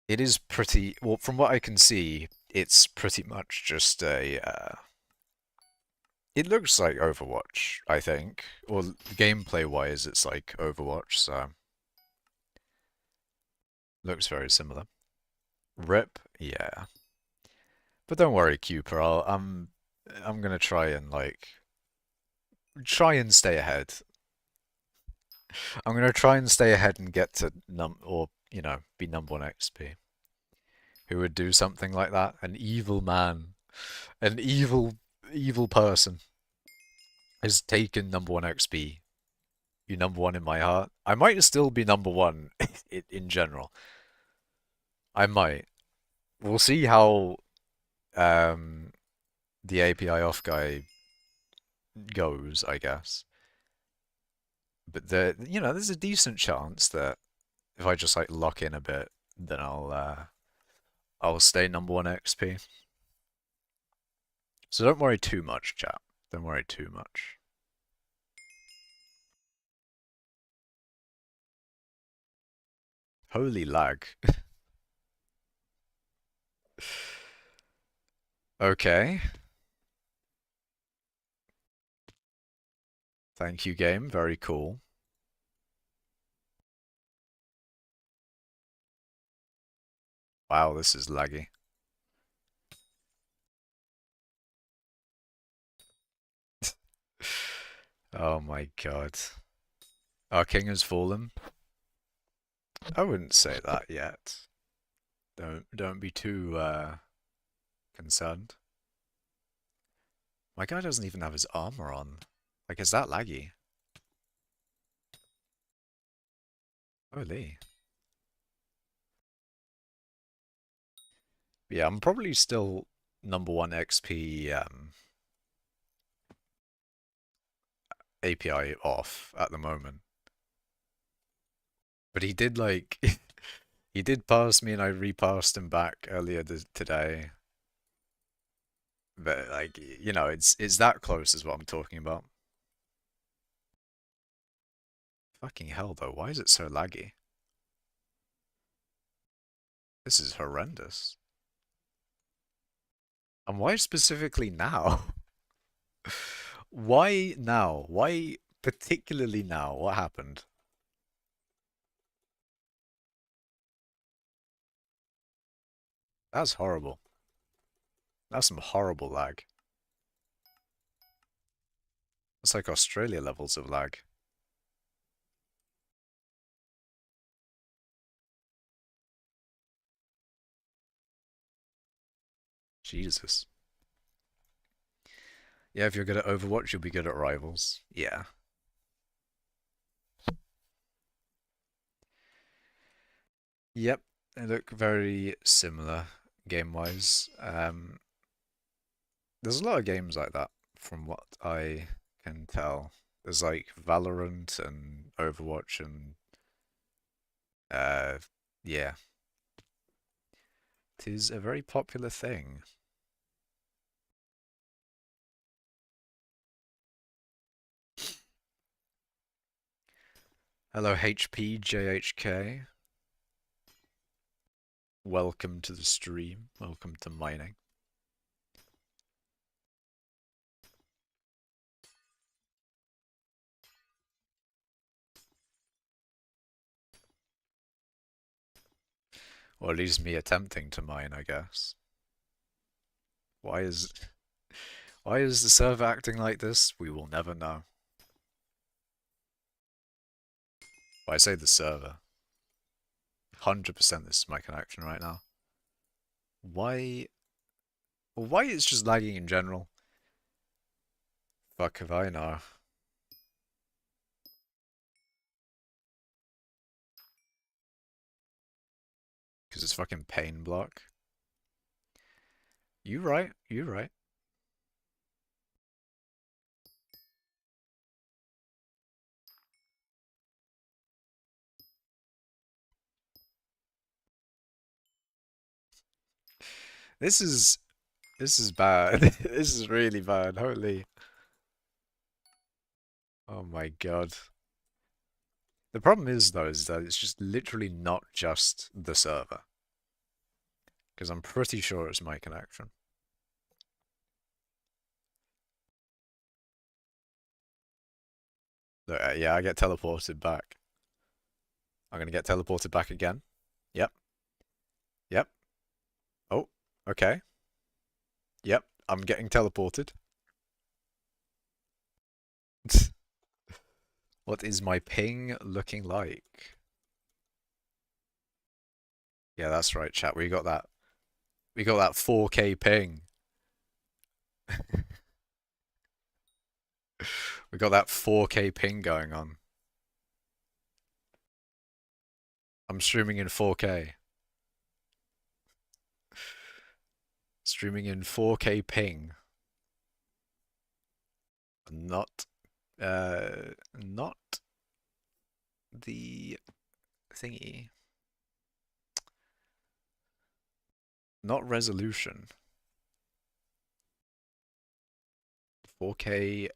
It is pretty, well, from what I can see, it's pretty much just it looks like Overwatch, I think. Or gameplay-wise, it's like Overwatch, so looks very similar. Rip, yeah. But don't worry, Cooper. I'm gonna try and stay ahead. I'm gonna try and stay ahead and get to be number 1 XP. Who would do something like that? An evil man, an evil person has taken number 1 XP. You number 1 in my heart. I might still be number 1 in general. I might. We'll see how um the API off guy goes, I guess. But there's a decent chance that if I just like lock in a bit, then I'll stay number 1 XP. So don't worry too much, chat. Don't worry too much. Holy lag. Okay. Thank you, game. Very cool. Wow, this is laggy. Oh my god. Our king has fallen. I wouldn't say that yet. Don't be too concerned. My guy doesn't even have his armor on. Like, is that laggy? Holy. Yeah, I'm probably still number 1 XP API off at the moment. But he did like he did pass me and I repassed him back earlier today. But like, it's that close is what I'm talking about. Fucking hell though, why is it so laggy? This is horrendous. And why specifically now? Why now? Why particularly now? What happened? That's horrible. That's some horrible lag. It's like Australia levels of lag. Jesus. Yeah, if you're good at Overwatch, you'll be good at Rivals. Yeah. Yep, they look very similar game-wise. There's a lot of games like that, from what I can tell. There's like Valorant and Overwatch and uh yeah, it is a very popular thing. Hello HPJHK. Welcome to the stream. Welcome to mining. Or at least me attempting to mine, I guess. Why is why is the server acting like this? We will never know. Well, I say the server. 100% this is my connection right now. Why? Well, why it's just lagging in general? Fuck if I know. Because it's fucking pain block. You right, you right. This is this is bad. This is really bad. Holy. Oh my god. The problem is though is that it's just literally not just the server. Because I'm pretty sure it's my connection. Look, yeah, I get teleported back. I'm gonna get teleported back again. Yep. Yep. Oh, okay. Yep. I'm getting teleported. What is my ping looking like? Yeah, that's right, chat. We got that. We got that 4K ping. We got that 4K ping going on. I'm streaming in 4K. Streaming in 4K ping. Not, not the thingy. Not resolution. 4K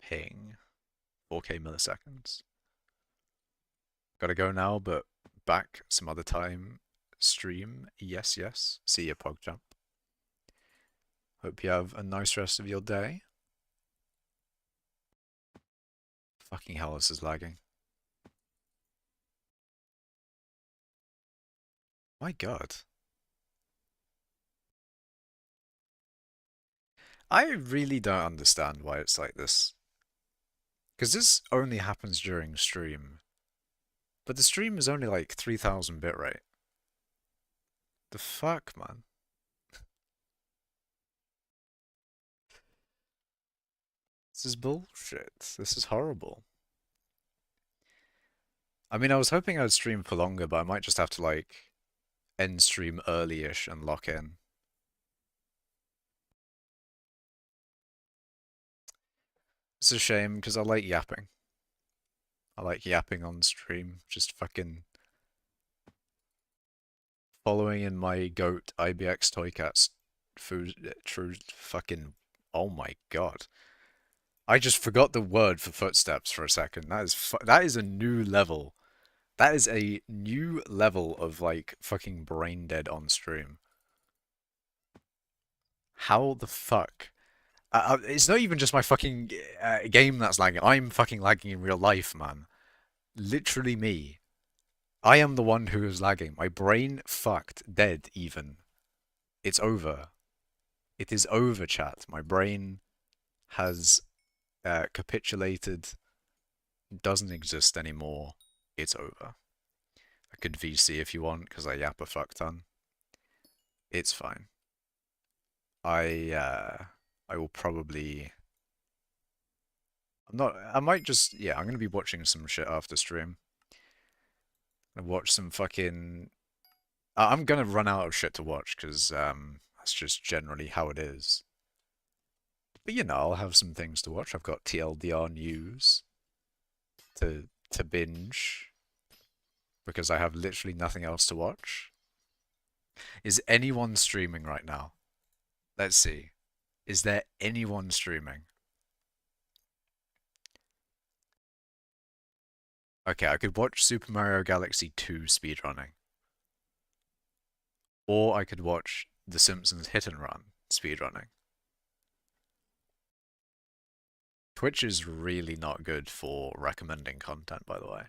ping. 4K milliseconds. Gotta go now, but back some other time. Stream. Yes, yes. See ya, PogJump. Hope you have a nice rest of your day. Fucking hell, this is lagging. My god. I really don't understand why it's like this. Because this only happens during stream. But the stream is only like 3000 bitrate. The fuck, man? This is bullshit. This is horrible. I mean, I was hoping I'd stream for longer, but I might just have to, like, end stream early-ish and lock in. It's a shame, because I like yapping. I like yapping on stream. Just fucking following in my goat IBX Toy Cat's food, true fucking... Oh my god. I just forgot the word for footsteps for a second. That is a new level. That is a new level of like fucking brain dead on stream. How the fuck? It's not even just my fucking game that's lagging. I'm fucking lagging in real life, man. Literally me. I am the one who is lagging. My brain fucked, dead even. It's over. It is over, chat. My brain has capitulated, doesn't exist anymore. It's over. I could VC if you want, because I yap a fuck ton. It's fine. I will probably. I'm not. I might just. Yeah, I'm gonna be watching some shit after stream. I watch some fucking. I'm gonna run out of shit to watch because that's just generally how it is. But you know, I'll have some things to watch. I've got TLDR news to binge because I have literally nothing else to watch. Is anyone streaming right now? Let's see. Is there anyone streaming? Okay, I could watch Super Mario Galaxy 2 speedrunning. Or I could watch The Simpsons Hit and Run speedrunning. Twitch is really not good for recommending content, by the way.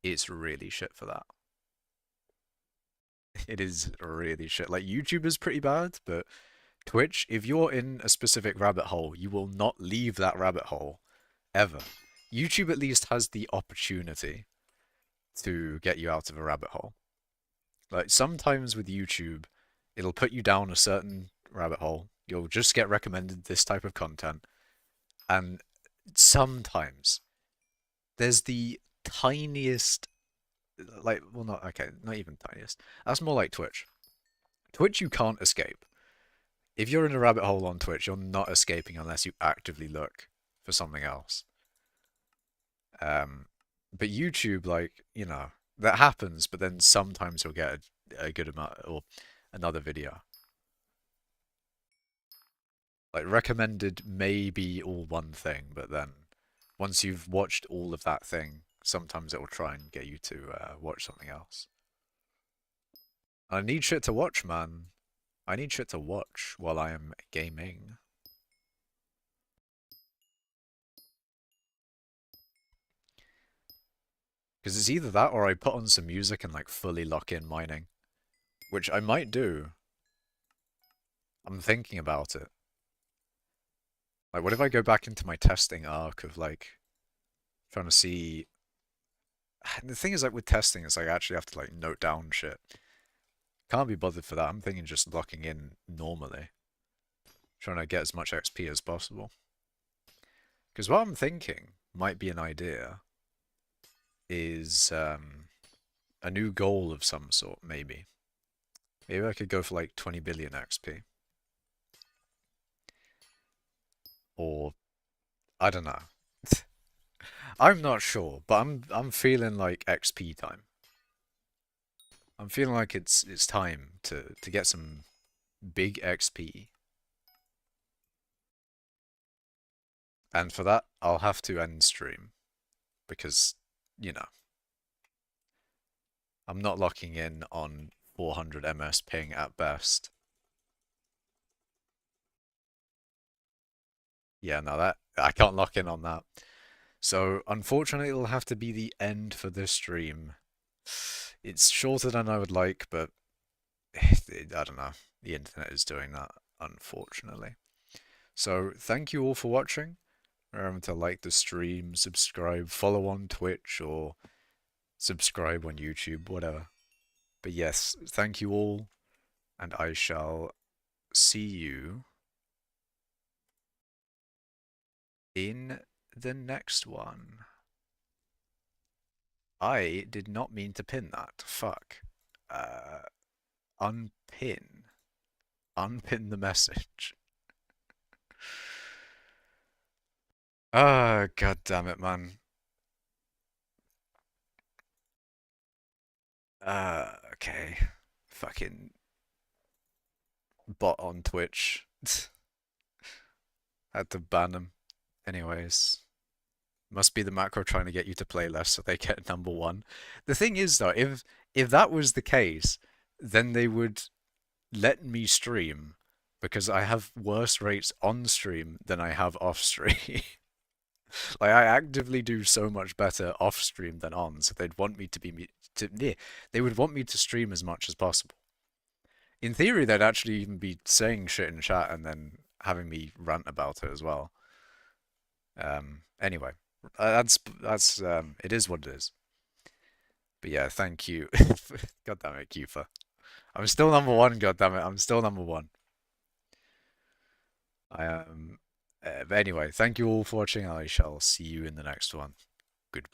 It's really shit for that. It is really shit. Like, YouTube is pretty bad, but Twitch, if you're in a specific rabbit hole, you will not leave that rabbit hole ever. YouTube at least has the opportunity to get you out of a rabbit hole. Like, sometimes with YouTube, it'll put you down a certain rabbit hole. You'll just get recommended this type of content. And sometimes there's the tiniest, like, well, not, okay, not even tiniest. That's more like Twitch. Twitch, you can't escape. If you're in a rabbit hole on Twitch, you're not escaping unless you actively look for something else. Um, but YouTube, like, you know, that happens, but then sometimes you'll get a good amount or another video. Like, recommended may be all one thing, but then once you've watched all of that thing, sometimes it will try and get you to watch something else. I need shit to watch, man. I need shit to watch while I am gaming. Because it's either that or I put on some music and like fully lock in mining. Which I might do. I'm thinking about it. Like, what if I go back into my testing arc of like trying to see. The thing is, like with testing, it's like I actually have to like note down shit. Can't be bothered for that. I'm thinking just locking in normally, trying to get as much XP as possible. Because what I'm thinking might be an idea is a new goal of some sort, maybe. Maybe I could go for like 20 billion XP. Or I don't know. I'm not sure, but I'm feeling like XP time. I'm feeling like it's time to get some big XP. And for that, I'll have to end stream because, you know, I'm not locking in on 400 ms ping at best. Yeah, no, that I can't lock in on that. So, unfortunately, it'll have to be the end for this stream. It's shorter than I would like, but I don't know. The internet is doing that, unfortunately. So, thank you all for watching. Remember to like the stream, subscribe, follow on Twitch, or subscribe on YouTube, whatever. But yes, thank you all, and I shall see you in the next one. I did not mean to pin that. Fuck. Uh, unpin. Unpin the message. Ah, god damn it, man. Okay. Fucking bot on Twitch. Had to ban him. Anyways, must be the macro trying to get you to play less so they get number one. The thing is though, if that was the case, then they would let me stream because I have worse rates on stream than I have off stream. Like I actively do so much better off stream than on, so they'd want me to be to yeah, they would want me to stream as much as possible. In theory, they'd actually even be saying shit in chat and then having me rant about it as well. Anyway, that's it is what it is. But yeah, thank you. God damn it, Cufa. I'm still number one. God damn it, I'm still number one. I am. But anyway, thank you all for watching. I shall see you in the next one. Goodbye.